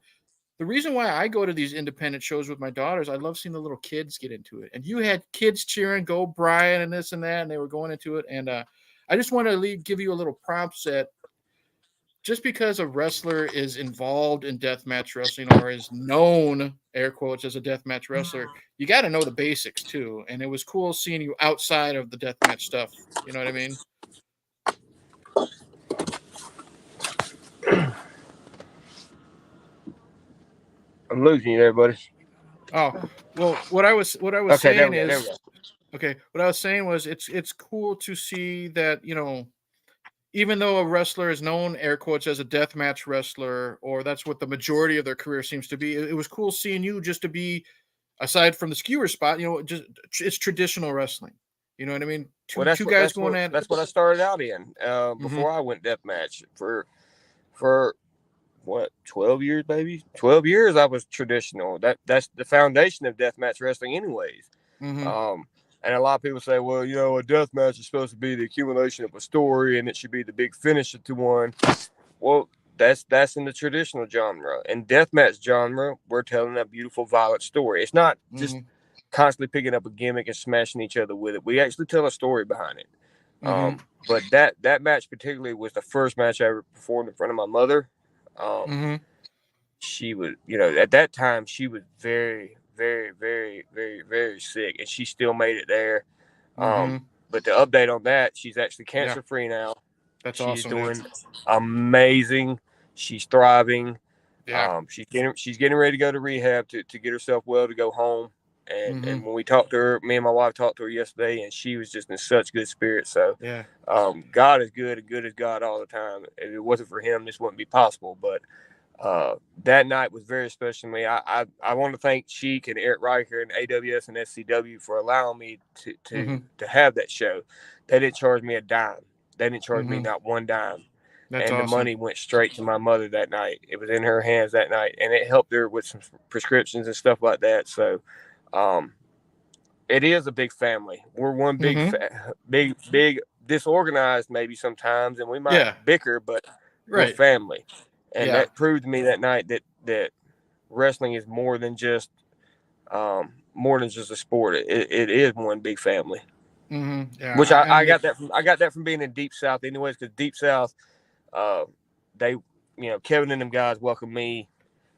the reason why I go to these independent shows with my daughters, I love seeing the little kids get into it. And you had kids cheering, "Go Brian," and this and that, and they were going into it. And I just want to give you a little props that just because a wrestler is involved in deathmatch wrestling or is known, air quotes, as a deathmatch wrestler, you got to know the basics too. And it was cool seeing you outside of the deathmatch stuff. You know what I mean? I'm losing you there, buddy. Oh, well, what I was Okay, there saying we go. There we is, go. okay, what I was saying was it's cool to see that, you know, even though a wrestler is known, air quotes, as a deathmatch wrestler, or that's what the majority of their career seems to be, it was cool seeing you just to be, aside from the skewer spot, you know, just it's traditional wrestling. You know what I mean? Well, Two guys going at it. that's what I started out in Mm-hmm. before I went deathmatch for what 12 years, baby. 12 years I was traditional. That's the foundation of deathmatch wrestling, anyways. Mm-hmm. Um, and a lot of people say, well, you know, a deathmatch is supposed to be the accumulation of a story, and it should be the big finisher to one. Well, that's in the traditional genre. In deathmatch genre, we're telling a beautiful, violent story. It's not just Mm-hmm. constantly picking up a gimmick and smashing each other with it. We actually tell a story behind it. Mm-hmm. But that match particularly was the first match I ever performed in front of my mother. Um, Mm-hmm. she was, you know, at that time she was very, very, very, very, very sick, and she still made it there. Mm-hmm. But the update on that, she's actually Yeah, cancer free now. that's She's awesome, dude. doing amazing. She's thriving. Yeah. She's getting ready to go to rehab to get herself well to go home. Mm-hmm. And when we talked to her, me and my wife talked to her yesterday, and she was just in such good spirits. So Yeah. God is good, and good is God all the time. If it wasn't for Him, this wouldn't be possible. But that night was very special to me. I want to thank Sheik and Eric Riker and AWS and SCW for allowing me Mm-hmm. to have that show. They didn't charge me a dime. They didn't charge me Mm-hmm. not one dime. That's And the awesome. money went straight to my mother that night. It was in her hands that night, and it helped her with some prescriptions and stuff like that. So, um, it is a big family. We're one Mm-hmm. big disorganized maybe sometimes, and we might Yeah. bicker, but we're Right. family. And Yeah. that proved to me that night that wrestling is more than just a sport. It is one big family. Mm-hmm. Yeah. Which And I got that from being in Deep South, anyways. Because Deep South, uh, they, you know, Kevin and them guys welcomed me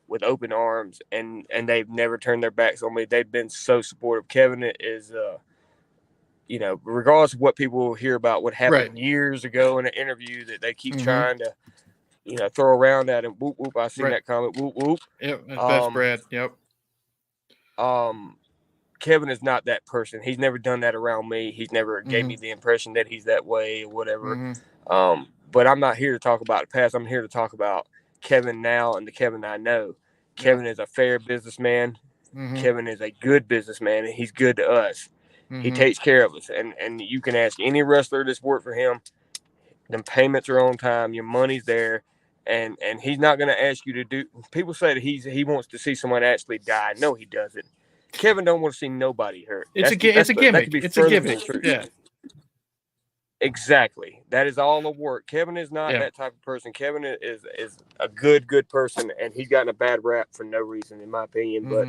with open arms, and they've never turned their backs on me. They've been so supportive. Kevin is, you know, regardless of what people hear about what right. happened years ago in an interview that they keep Mm-hmm. trying to, you know, throw around at him. Whoop whoop! I seen Right. that comment. Whoop whoop. Yep. That's Um, Brad. Yep. um, Kevin is not that person. He's never done that around me. He's never gave Mm-hmm. me the impression that he's that way or whatever. Mm-hmm. But I'm not here to talk about the past. I'm here to talk about Kevin now and the Kevin I know. Yeah. Kevin is a fair businessman. Mm-hmm. Kevin is a good businessman, and he's good to us. He Mm-hmm. takes care of us, and you can ask any wrestler that's worked for him. The payments are on time. Your money's there, and he's not going to ask you to do. People say that he wants to see someone actually die. No, he doesn't. Kevin don't want to see nobody hurt. It's a That gimmick. could be It's a further from the gimmick. truth. Yeah. Exactly. That is all the work. Kevin is not Yeah. that type of person. Kevin is a good person, and he's gotten a bad rap for no reason, in my opinion. But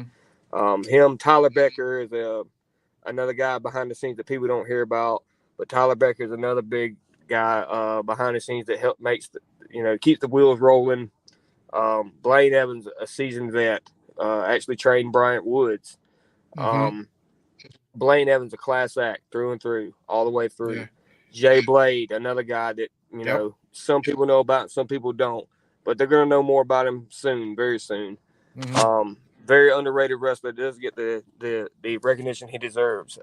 Mm-hmm. Tyler Becker is another guy behind the scenes that people don't hear about. But Tyler Becker is another big guy behind the scenes that makes keeps the wheels rolling. Blaine Evans, a seasoned vet, actually trained Bryant Woods. Mm-hmm. Blaine Evans, a class act through and through, all the way Yeah. through. Jay Blade, another guy that Yep. some people know about, some people don't, but they're gonna know more about him soon, very soon. Mm-hmm. Very underrated wrestler, does get the recognition he deserves.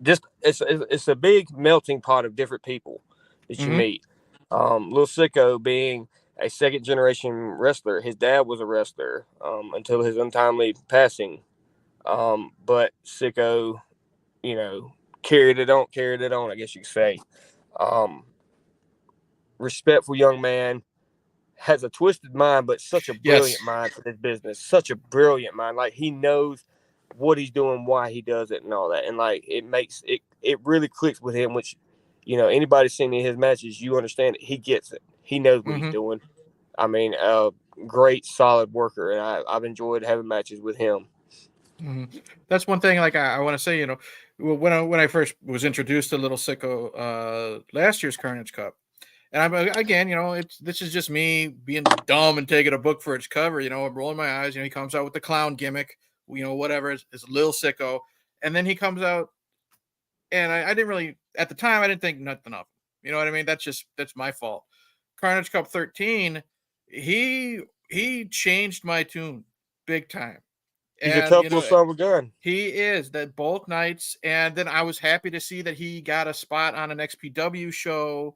Just it's a big melting pot of different people that you Mm-hmm. meet. Lil Sicko being a second generation wrestler, his dad was a wrestler until his untimely passing. But Sicko, you know, carried it on, I guess you could say. Um, Respectful young man, has a twisted mind, but such a brilliant Yes. mind for this business. Such a brilliant mind. Like he knows what he's doing, why he does it, and all that. And like it makes it, it really clicks with him. Which, anybody seen in his matches, you understand it. He gets it. He knows what he's Mm-hmm. doing. I mean, great, solid worker, and I've enjoyed having matches with him. Mm-hmm. That's one thing. Like I want to say, when I first was introduced to Little Sicko last year's Carnage Cup, and I'm again, it's this is just me being dumb and taking a book for its cover. I'm rolling my eyes. He comes out with the clown gimmick. Whatever. It's Lil Sicko, and then he comes out, and I didn't really at the time I didn't think nothing of him. You know what I mean? That's my fault. Carnage Cup 13, he changed my tune big time, He's a and tough little son of a gun. he is that both nights, and then I was happy to see that he got a spot on an XPW show,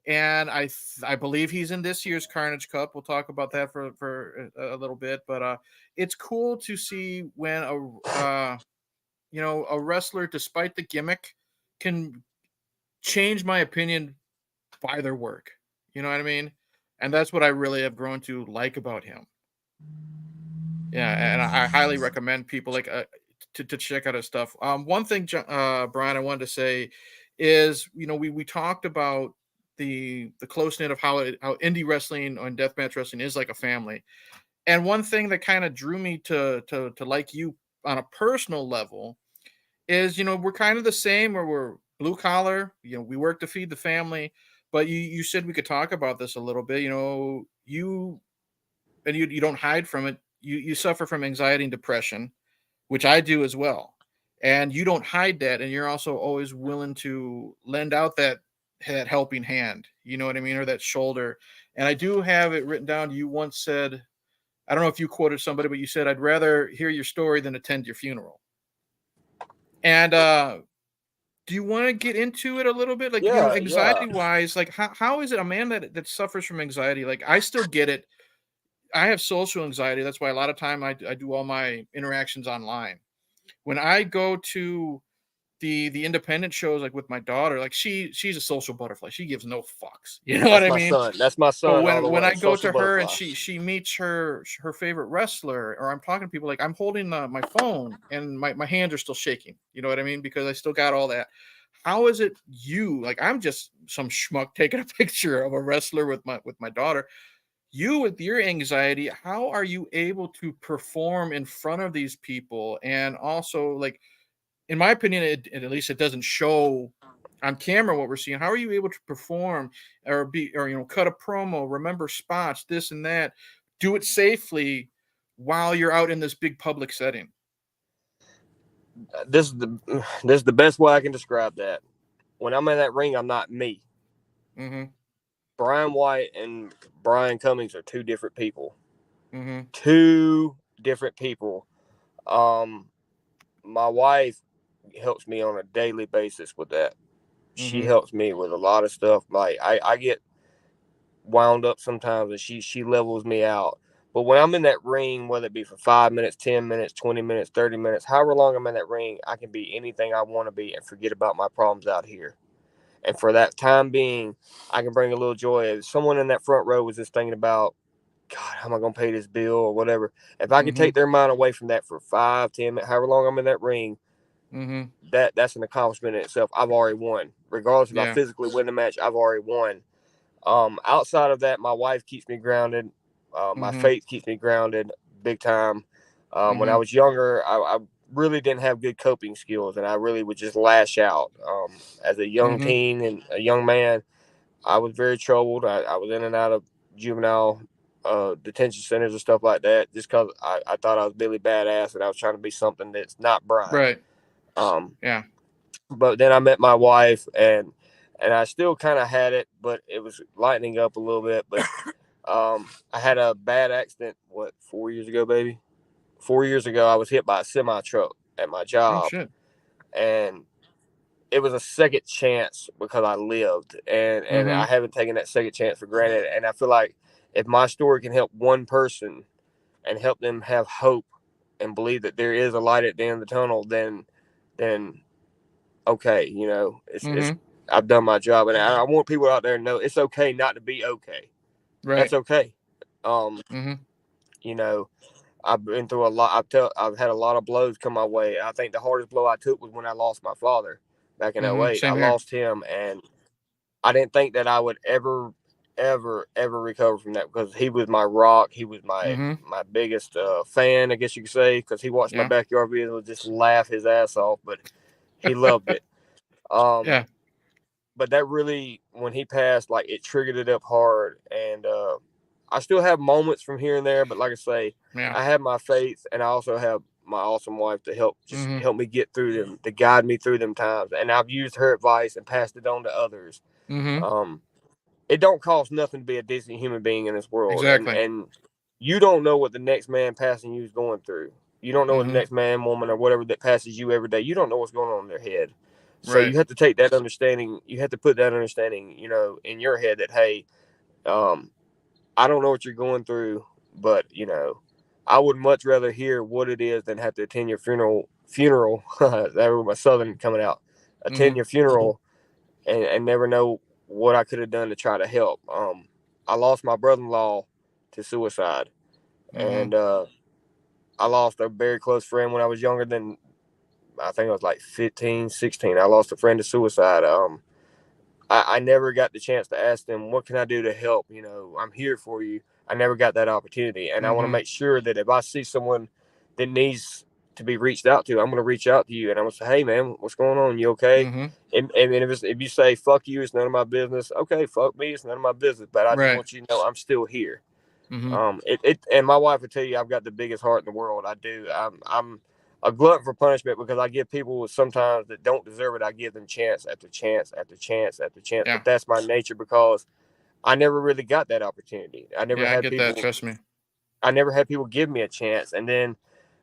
and I believe he's in this year's Carnage Cup. We'll talk about that for a little bit, but it's cool to see when a wrestler, despite the gimmick, can change my opinion by their work. You know what I mean? And that's what I really have grown to like about him. Yeah, and I highly recommend people like to check out his stuff. One thing, Brian, I wanted to say is, we talked about the close knit of how indie wrestling and deathmatch wrestling is like a family. And one thing that kind of drew me to like you on a personal level is, we're kind of the same, where we're blue collar. We work to feed the family. But you said we could talk about this a little bit. You don't hide from it. You suffer from anxiety and depression, which I do as well. And you don't hide that, and you're also always willing to lend out that helping hand. You know what I mean, or that shoulder. And I do have it written down. You once said, I don't know if you quoted somebody, but you said, "I'd rather hear your story than attend your funeral." And do you want to get into it a little bit, like, Yeah, yeah. anxiety wise, like how is it a man that suffers from anxiety? Like, I still get it. I have social anxiety. That's why a lot of time I do all my interactions online. When I go to the independent shows, like with my daughter, like she's a social butterfly. She gives no fucks. You know what That's I my mean? son. That's my But son all the when way. I go Social to her and butterfly. she meets her favorite wrestler, or I'm talking to people, like I'm holding my phone and my hands are still shaking. You know what I mean? Because I still got all that. How is it you, like, I'm just some schmuck taking a picture of a wrestler with my daughter. You, with your anxiety, how are you able to perform in front of these people? And also, like, in my opinion, at least it doesn't show on camera what we're seeing. How are you able to perform, or cut a promo, remember spots, this and that, do it safely while you're out in this big public setting? This is the this is the best way I can describe that. When I'm in that ring, I'm not me. Mm-hmm. Brian White and Brian Cummings are two different people. Mm-hmm. Two different people. Um, my wife helps me on a daily basis with that. She Mm-hmm. helps me with a lot of stuff. Like I get wound up sometimes, and she levels me out. But when I'm in that ring, whether it be for 5 minutes, 10 minutes, 20 minutes, 30 minutes, however long I'm in that ring, I can be anything I want to be and forget about my problems out here. And for that time being, I can bring a little joy. If someone in that front row was just thinking about, God, how am I going to pay this bill or whatever? If I could Mm-hmm. take their mind away from that for 5, 10 minutes, however long I'm in that ring, Mm-hmm. that's an accomplishment in itself. I've already won, regardless if I Yeah. physically win the match, I've already won. Outside of that, my wife keeps me grounded. My Mhm. faith keeps me grounded big time. When I Mhm. was younger, I really didn't have good coping skills, and I really would just lash out. As a young Mhm. teen and a young man, I was very troubled. I was in and out of juvenile detention centers and stuff like that, just because I thought I was Billy Badass and I was trying to be something that's not Brian. Right. Um, Yeah. but then I met my wife, and I still kind of had it, but it was lightening up a little bit. But I had a bad accident. What, 4 years ago, baby? 4 years ago, I was hit by a semi truck at my Oh job, shit. and it was a second chance because I lived, and I Mhm. haven't taken that second chance for granted. And I feel like if my story can help one person and help them have hope and believe that there is a light at the end of the tunnel, then okay, it's Mhm. I've done my job, and I want people out there to know it's okay not to be okay. That's Right. okay. Um, Mhm. you know, I've been through a lot. I've had a lot of blows come my way. I think the hardest blow I took was when I lost my father back in Mhm. '08. I Same here. lost him, and I didn't think that I would ever recover from that, because he was my rock. He was Mhm. my biggest fan, I guess you could say, because he watched my Yeah. backyard videos and just laugh his ass off. But he loved it. Um, Yeah. but that really, when he passed, like, it triggered it up hard. And I still have moments from here and there, but like I say, Yeah. I have my faith, and I also have my awesome wife to Mhm. help me get through them, to guide me through them times. And I've used her advice and passed it on to others. Mhm. um it don't cost nothing to be a decent human being in this world. and Exactly. and you don't know what the next man passing you is going through. You don't know what the Mhm. next man, woman, or whatever that passes you every day, you don't know what's going on in their head. So Right. you have to take that understanding, you have to put that understanding, in your head, that, hey, um I don't know what you're going through, but I would much rather hear what it is than have to attend your funeral. That was my southern coming out. Attend Mhm. your funeral and never know what I could have done to try to help. I lost my brother-in-law to suicide, Mhm. and I lost a very close friend when I was younger than, I think I was like 15, 16. I lost a friend to suicide. I never got the chance to ask them, what can I do to help? I'm here for you. I never got that opportunity. And I want to Mhm. make sure that if I see someone that needs to be reached out to, I'm going to reach out to you, and I'm going to say, hey, man, what's going on? You okay? Mhm. And if you say, fuck you, it's none of my business. Okay, fuck me, it's none of my business. But I just Right. want you to know I'm still here. Mhm. And my wife would tell you I've got the biggest heart in the world. I do. I'm a glutton for punishment, because I give people sometimes that don't deserve it. I give them chance after chance after chance after chance. Yeah. But that's my nature, because I never really got that opportunity. Yeah, I get that. Trust me. I never had people give me a chance, and then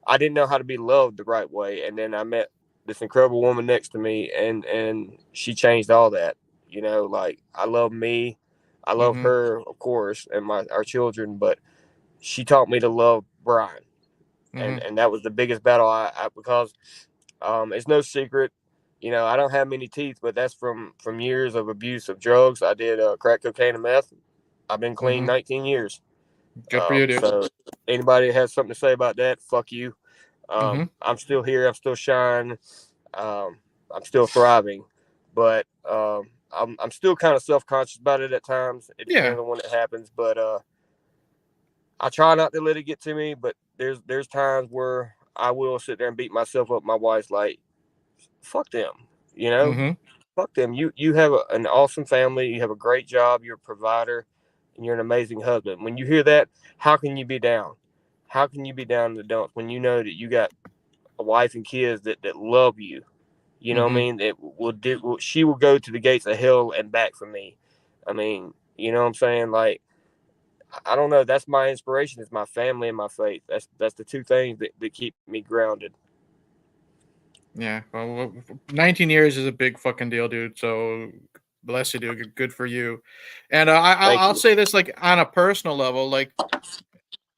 I didn't know how to be loved the right way. And then I met this incredible woman next to me, and she changed all that. Like, I love me, I love Mhm. her, of course, and our children, but she taught me to love Brian, and Mhm. that was the biggest battle because it's no secret. I don't have many teeth, but that's from years of abuse of drugs. I did crack cocaine and meth. I've been clean Mhm. 19 years. Good for you, dude. So anybody that has something to say about that, fuck you. Mhm. I'm still here. I'm still shining. Um, I'm still thriving, but I'm still kind of self conscious about it at times. It Yeah. depends on when it happens, but I try not to let it get to me. But there's times where I will sit there and beat myself up. My wife's like, fuck them, you know, Mhm. fuck them. You have an awesome family. You have a great job. You're a provider, and you're an amazing husband. When you hear that, how can you be down? How can you be down in the dumps when you know that you got a wife and kids that love you? You know what I Mhm. mean? That she will go to the gates of hell and back for me. I mean, you know what I'm saying? Like, I don't know. That's my inspiration. Is my family and my faith. That's the two things that keep me grounded. Yeah. Well, 19 years is a big fucking deal, dude. So bless you, dude. Good for you. And Thank I'll you. say this, like, on a personal level, like,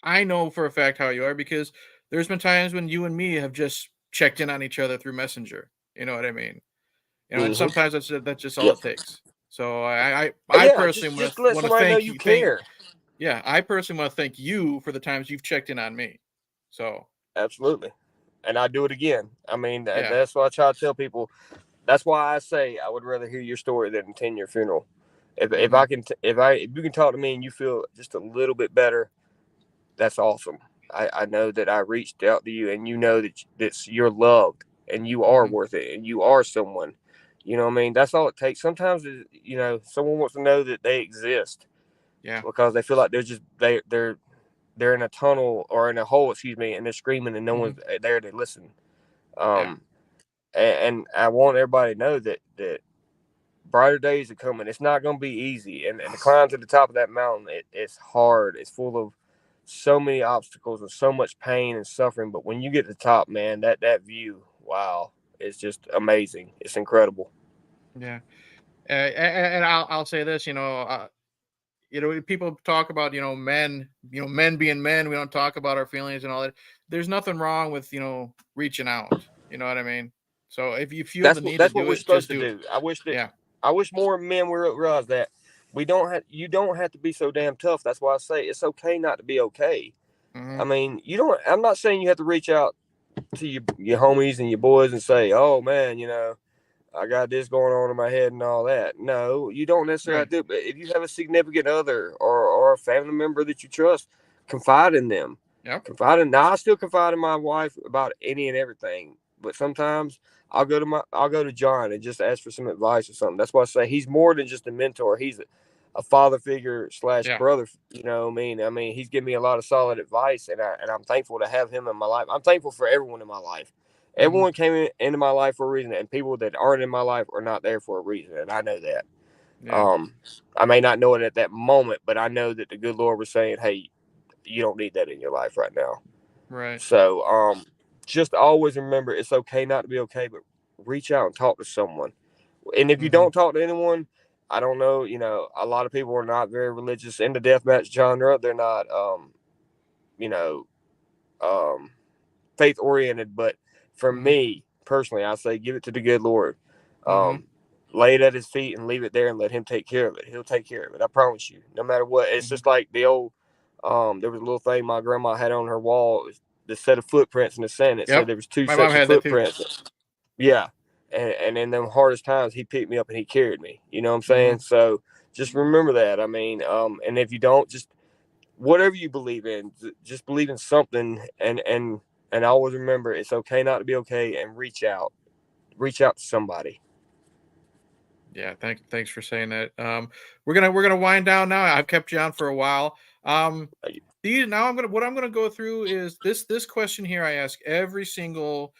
I know for a fact how you are, because there's been times when you and me have just checked in on each other through Messenger. You know what I mean? And Hmm. sometimes that's just all Yep. it takes. So I Yeah. personally Just let want to somebody know thank you you. Thank care. Yeah, I personally want to thank you for the times you've checked in on me. So Absolutely. And I do it again. I mean, yeah. that's what I try to tell people. That's why I say I would rather hear your story than attend your funeral. If Mm-hmm. I can if you can talk to me and you feel just a little bit better, that's awesome. I know that I reached out to you and you know that you're loved and you are Mm-hmm. worth it and you are someone. You know what I mean? That's all it takes. Sometimes someone wants to know that they exist Yeah. because they feel like they're in a tunnel or in a hole, excuse me, and they're screaming and no Mm-hmm. one's there to listen. Yeah. Um, and I want everybody to know that brighter days are coming. It's not going to be easy, and the climb to the top of that mountain, it's hard. It's full of so many obstacles and so much pain and suffering. But when you get to the top, man, that view, wow, it's just amazing. It's incredible. Yeah. And I'll say this, people talk about, men, men being men. We don't talk about our feelings and all that. There's nothing wrong with, reaching out. You know what I mean? So if you feel the need to That's what do we're it, supposed just to do it. do. Yeah. I wish more men would realize that we don't have you don't have to be so damn tough. That's why I say it's okay not to be okay. Mm-hmm. I mean, you don't. I'm not saying you have to reach out to your homies and your boys and say, "Oh man, I got this going on in my head and all that." No, you don't necessarily Right. have to. But if you have a significant other or a family member that you trust, confide in them. Yep. Confide in. Now, I still confide in my wife about any and everything, but sometimes I'll go to John and just ask for some advice or something. That's why I say he's more than just a mentor. He's a father figure slash Yeah. brother. You know what I mean? I mean, he's given me a lot of solid advice, and I'm thankful to have him in my life. I'm thankful for everyone in my life. Mm-hmm. Everyone came into my life for a reason, and people that aren't in my life are not there for a reason, and I know that. Yeah. Um, I may not know it at that moment, but I know that the good Lord was saying, "Hey, you don't need that in your life right now." Right. So, just always remember it's okay not to be okay, but reach out and talk to someone. And if you Mm-hmm. don't talk to anyone, I don't know. A lot of people are not very religious in the deathmatch genre. They're not, you know, um, faith oriented. But for Mm-hmm. me personally, I say give it to the good Lord. Mm-hmm. Um, lay it at His feet and leave it there and let Him take care of it. He'll take care of it. I promise you. No matter what, it's Mm-hmm. just like the old. There was a little thing my grandma had on her wall. It was the set of footprints in the sand. It said Yep. there was two My mom sets of had that too. footprints. Yeah. And in them hardest times, He picked me up and He carried me. You know what I'm Mm-hmm. saying? So just remember that. I mean, and if you don't, just whatever you believe in, just believe in something, and always remember it's okay not to be okay, and reach out to somebody. Yeah, thanks for saying that. We're gonna wind down now. I've kept you on for a while. These now I'm gonna go through is this question here I ask every single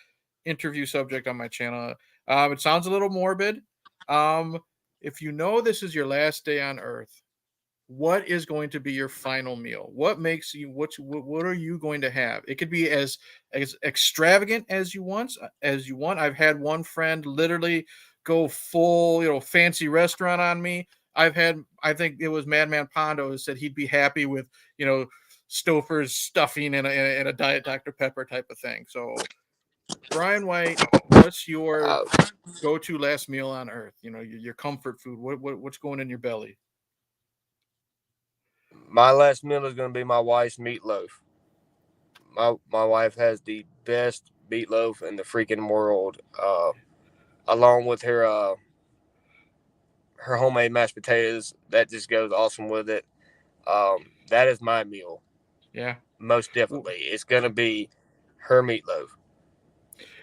interview subject on my channel. It sounds a little morbid. Um, if you know this is your last day on Earth, what is going to be your final meal? What makes you what are you going to have? It could be as extravagant as you want. I've had one friend literally go full, fancy restaurant on me. I think it was Madman Pondo who said he'd be happy with, you know, Stouffer's stuffing in a Diet Dr. Pepper type of thing. So, Brian White, what's your Uh, go-to last meal on Earth? Your comfort food. What's going in your belly? my last meal is going to be my wife's meatloaf. My wife has the best meatloaf in the freaking world, along with her homemade mashed potatoes. That just goes awesome with it. That is my meal, Yeah. most W- definitely. It's going to be her meatloaf.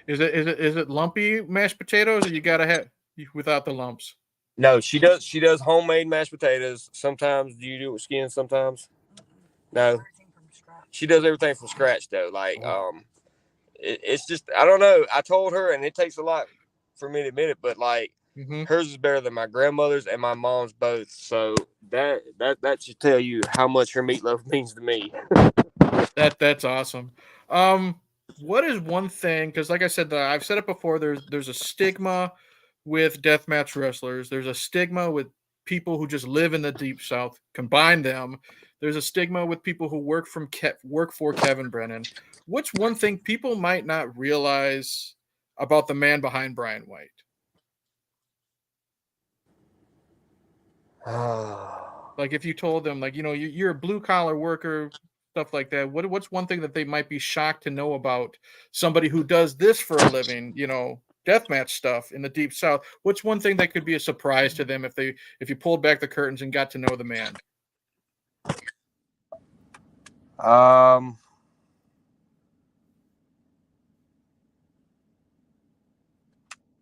Is it lumpy mashed potatoes, or you gotta have without the lumps? No, she does homemade mashed potatoes. Sometimes do you do it with skin? Sometimes no. She does everything from scratch though. Like Oh. it's just I don't know. I told her, and it takes a lot for me to admit it, but like Hmm. hers is better than my grandmother's and my mom's both. So that should tell you how much her meatloaf means to me. That's awesome. Um, what is one thing? Because like I said, I've said it before. There's a stigma with deathmatch wrestlers. There's a stigma with people who just live in the deep south. Combine them. There's a stigma with people who work for Kevin Brennan. What's one thing people might not realize about the man behind Brian White? Like if you told them, like, you're a blue collar worker, stuff like that. What's one thing that they might be shocked to know about somebody who does this for a living? deathmatch stuff in the Deep South, what's one thing that could be a surprise to them if you pulled back the curtains and got to know the man? Um,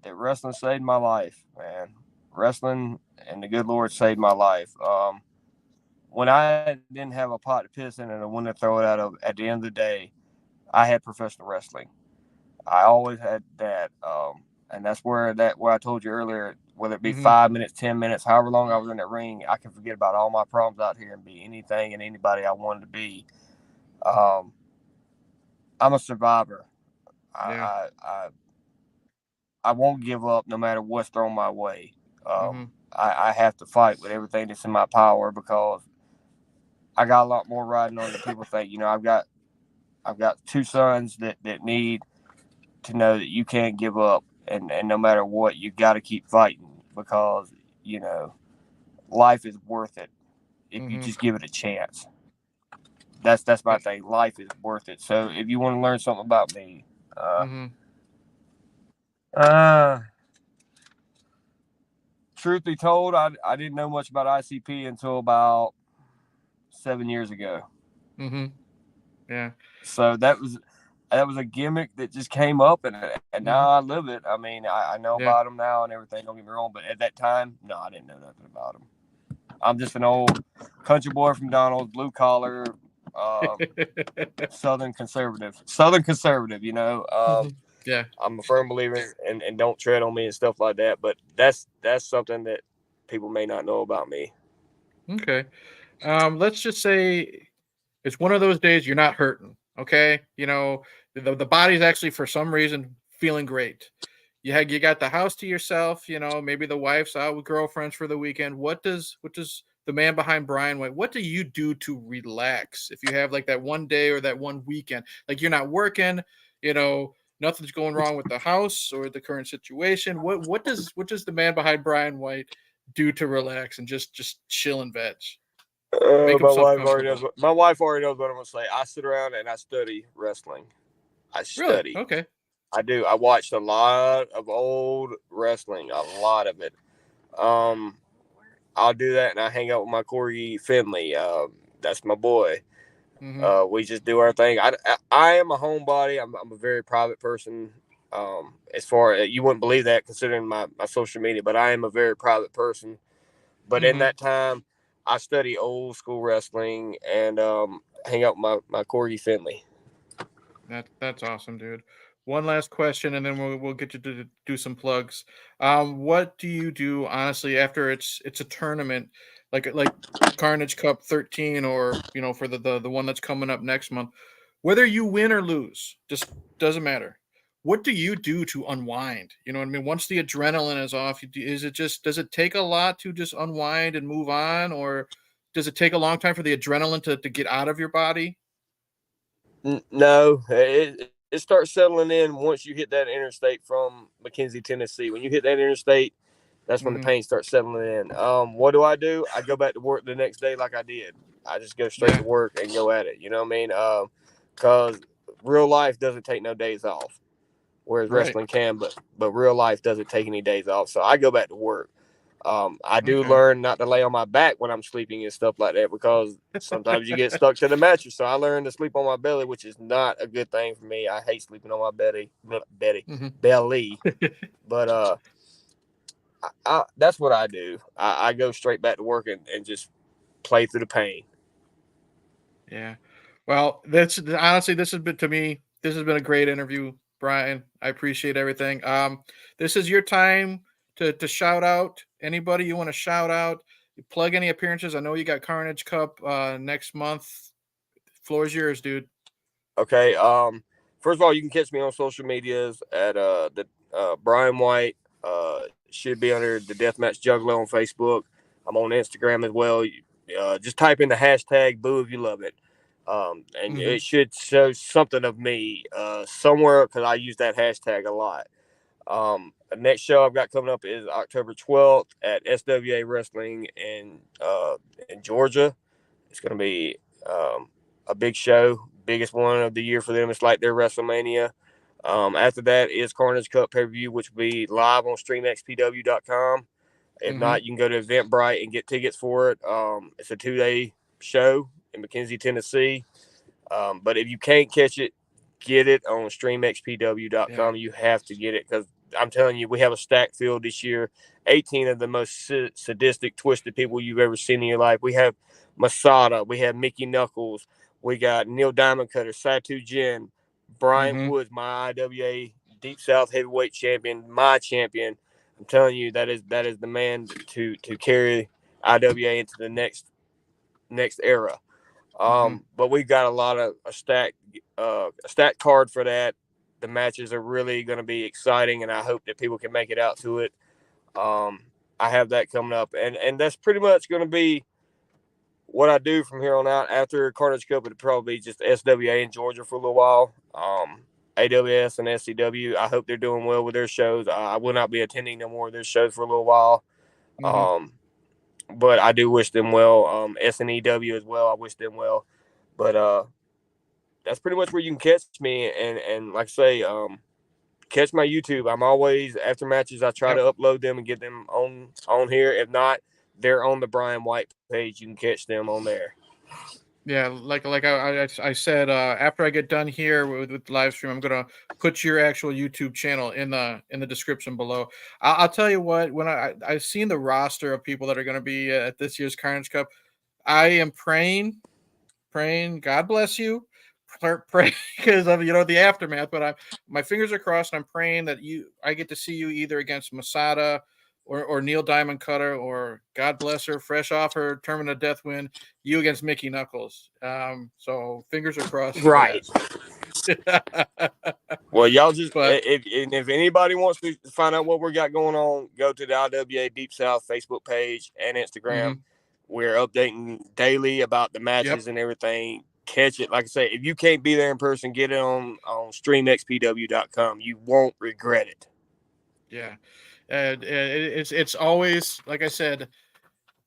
that wrestling saved my life, man. Wrestling and the good Lord saved my life. When I didn't have a pot to piss in and a one to throw it out of, at the end of the day, I had professional wrestling. I always had that, and that's where I told you earlier, whether it be Mm-hmm. 5 minutes, 10 minutes, however long I was in that ring, I can forget about all my problems out here and be anything and anybody I wanted to be. Um, I'm a survivor. Yeah. I won't give up no matter what's thrown my way. Mm-hmm. I have to fight with everything that's in my power because I got a lot more riding on than people think. I've got two sons that need to know that you can't give up, and no matter what, you got to keep fighting because you know life is worth it if you Mm-hmm. just give it a chance. That's my Yeah. thing. Life is worth it. So if you want to learn something about me, uh, Mm-hmm. uh, truth be told, I didn't know much about ICP until about 7 years ago. Mm-hmm. Yeah. So that was a gimmick that just came up, and now Mm-hmm. I live it. I mean, I know about Yeah. them now and everything. Don't get me wrong, but at that time, no, I didn't know nothing about them. I'm just an old country boy from Donald's, blue collar, um, Southern conservative. Southern conservative, Mm-hmm. Yeah. I'm a firm believer and don't tread on me and stuff like that. But that's something that people may not know about me. Okay. Let's just say it's one of those days you're not hurting. Okay. The body's actually for some reason feeling great. You got the house to yourself. Maybe the wife's out with girlfriends for the weekend. What does the man behind Brian White? What do you do to relax if you have like that one day or that one weekend? Like you're not working. You know, nothing's going wrong with the house or the current situation. What does the man behind Brian White do to relax and just chill and veg? Make My himself wife already knows. comfortable. My wife already knows what I'm gonna say. I sit around and I study wrestling. I Really? study. Okay. I do. I watched a lot of old wrestling, a lot of it. Um, I'll do that, and I hang out with my corgi Finley. That's my boy. Mhm. We just do our thing. I am a homebody. I'm a very private person. As far as you wouldn't believe that considering my social media, but I am a very private person. But in Mhm. that time, I study old school wrestling and hang out with my corgi Finley. That's awesome, dude. One last question, and then we'll get you to do some plugs. What do you do honestly after it's a tournament like Carnage Cup 13 or for the one that's coming up next month? Whether you win or lose, just doesn't matter. What do you do to unwind? You know what I mean? Once the adrenaline is off, does it take a lot to just unwind and move on, or does it take a long time for the adrenaline to get out of your body? No, it starts settling in once you hit that interstate from McKenzie, Tennessee. When you hit that interstate, that's when the Hmm. pain starts settling in. What do? I go back to work the next day like I did. I just go straight Yeah. to work and go at it. You know what I mean? Because real life doesn't take no days off, whereas Right. wrestling can. But real life doesn't take any days off. So I go back to work. I do Okay. learn not to lay on my back when I'm sleeping and stuff like that because sometimes you get stuck to the mattress. So I learned to sleep on my belly, which is not a good thing for me. I hate sleeping on my Hmm. belly. But that's what I do. I go straight back to work and just play through the pain. Yeah. Well, that's honestly, this has been to me. This has been a great interview, Brian. I appreciate everything. This is your time to shout out anybody you want to shout out. Plug any appearances. I know you got Carnage Cup next month. Floor is yours, dude. Okay. First of all, you can catch me on social medias at the Brian White. Should be under the Deathmatch Juggalo on Facebook. I'm on Instagram as well. Just type in the hashtag Boo if you love it. And Hmm. it should show something of me somewhere because I use that hashtag a lot. The next show I've got coming up is October 12th at SWA Wrestling in Georgia. It's going to be a big show, biggest one of the year for them. It's like their WrestleMania. After that is Carnage Cup pay-per-view, which will be live on streamxpw.com. If Mm-hmm. not, you can go to Eventbrite and get tickets for it. It's a 2-day show in McKenzie, Tennessee. But if you can't catch it, get it on streamxpw.com. Yeah. You have to get it because I'm telling you, we have a stacked field this year. 18 of the most sadistic, twisted people you've ever seen in your life. We have Masada. We have Mickey Knuckles. We got Neil Diamond Cutter, Satu Jin, Bryant Mm-hmm. Woods, my IWA Deep South heavyweight champion, my champion. I'm telling you, that is the man to carry IWA into the next era. Mm-hmm. But we've got a lot of a stacked card for that. The matches are really going to be exciting, and I hope that people can make it out to it. I have that coming up, and that's pretty much going to be what I do from here on out. After Carnage Cup, it'll probably be just SWA in Georgia for a little while. AWS and SCW, I hope they're doing well with their shows. I will not be attending no more of their shows for a little while. Mm-hmm. But I do wish them well. SNEW as well, I wish them well. But that's pretty much where you can catch me. And like I say, catch my YouTube. I'm always after matches. I try to Yep. upload them and get them on here. If not, they're on the Brian White page. You can catch them on there. Yeah, like I said, after I get done here with the live stream, I'm gonna put your actual YouTube channel in the description below. I'll tell you what, when I've seen the roster of people that are gonna be at this year's Carnage Cup, I am praying, God bless you, pray because of the aftermath. But my fingers are crossed. And I'm praying that I get to see you either against Masada or Neil Diamond Cutter, or God bless her, fresh off her tournament of death win, you against Mickey Knuckles. So fingers are crossed for Right. that. Well, y'all just But if anybody wants to find out what we got going on, go to the IWA Deep South Facebook page and Instagram. mhm, We're updating daily about the yep, matches and everything. Catch it. Like I say, if you can't be there in person, get it on streamxpw.com. You won't regret it. yeah, and it's always like I said.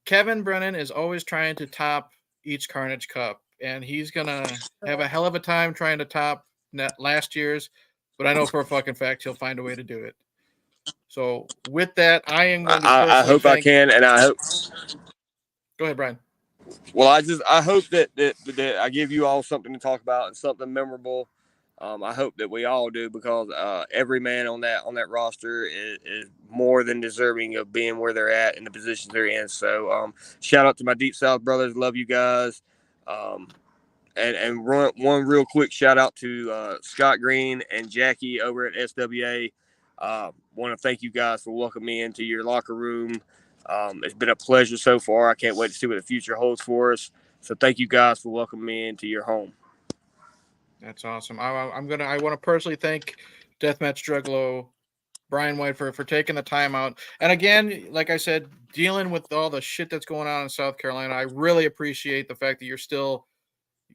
Kevin Brennan is always trying to top each Carnage Cup, and he's gonna have a hell of a time trying to top last year's. But I know for a fucking fact he'll find a way to do it. So with that, I am going to I personally hope I thank. can, and I hope. Go ahead, Brian. Well, I hope that I give you all something to talk about and something memorable. I hope that we all do because every man on that roster is more than deserving of being where they're at in the positions they're in. So shout out to my Deep South brothers, love you guys. Um, and one real quick shout out to Scott Green and Jackie over at SWA. Want to thank you guys for welcoming me into your locker room. It's been a pleasure so far. I can't wait to see what the future holds for us. So thank you guys for welcoming me into your home. That's awesome. I want to personally thank Deathmatch Juggalo, Brian White for taking the time out. And again, like I said, dealing with all the shit that's going on in South Carolina, I really appreciate the fact that you're still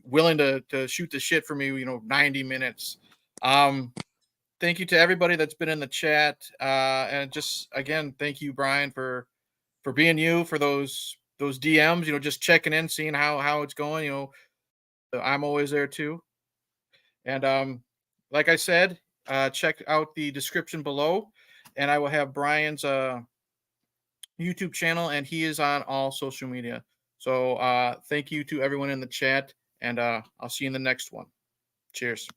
willing to shoot the shit for me, 90 minutes. Thank you to everybody that's been in the chat. And just again, thank you, Brian, for being you, for those DMs, just checking in, seeing how it's going. I'm always there too. And like I said, check out the description below, and I will have Brian's YouTube channel, and he is on all social media. So thank you to everyone in the chat, and I'll see you in the next one. Cheers.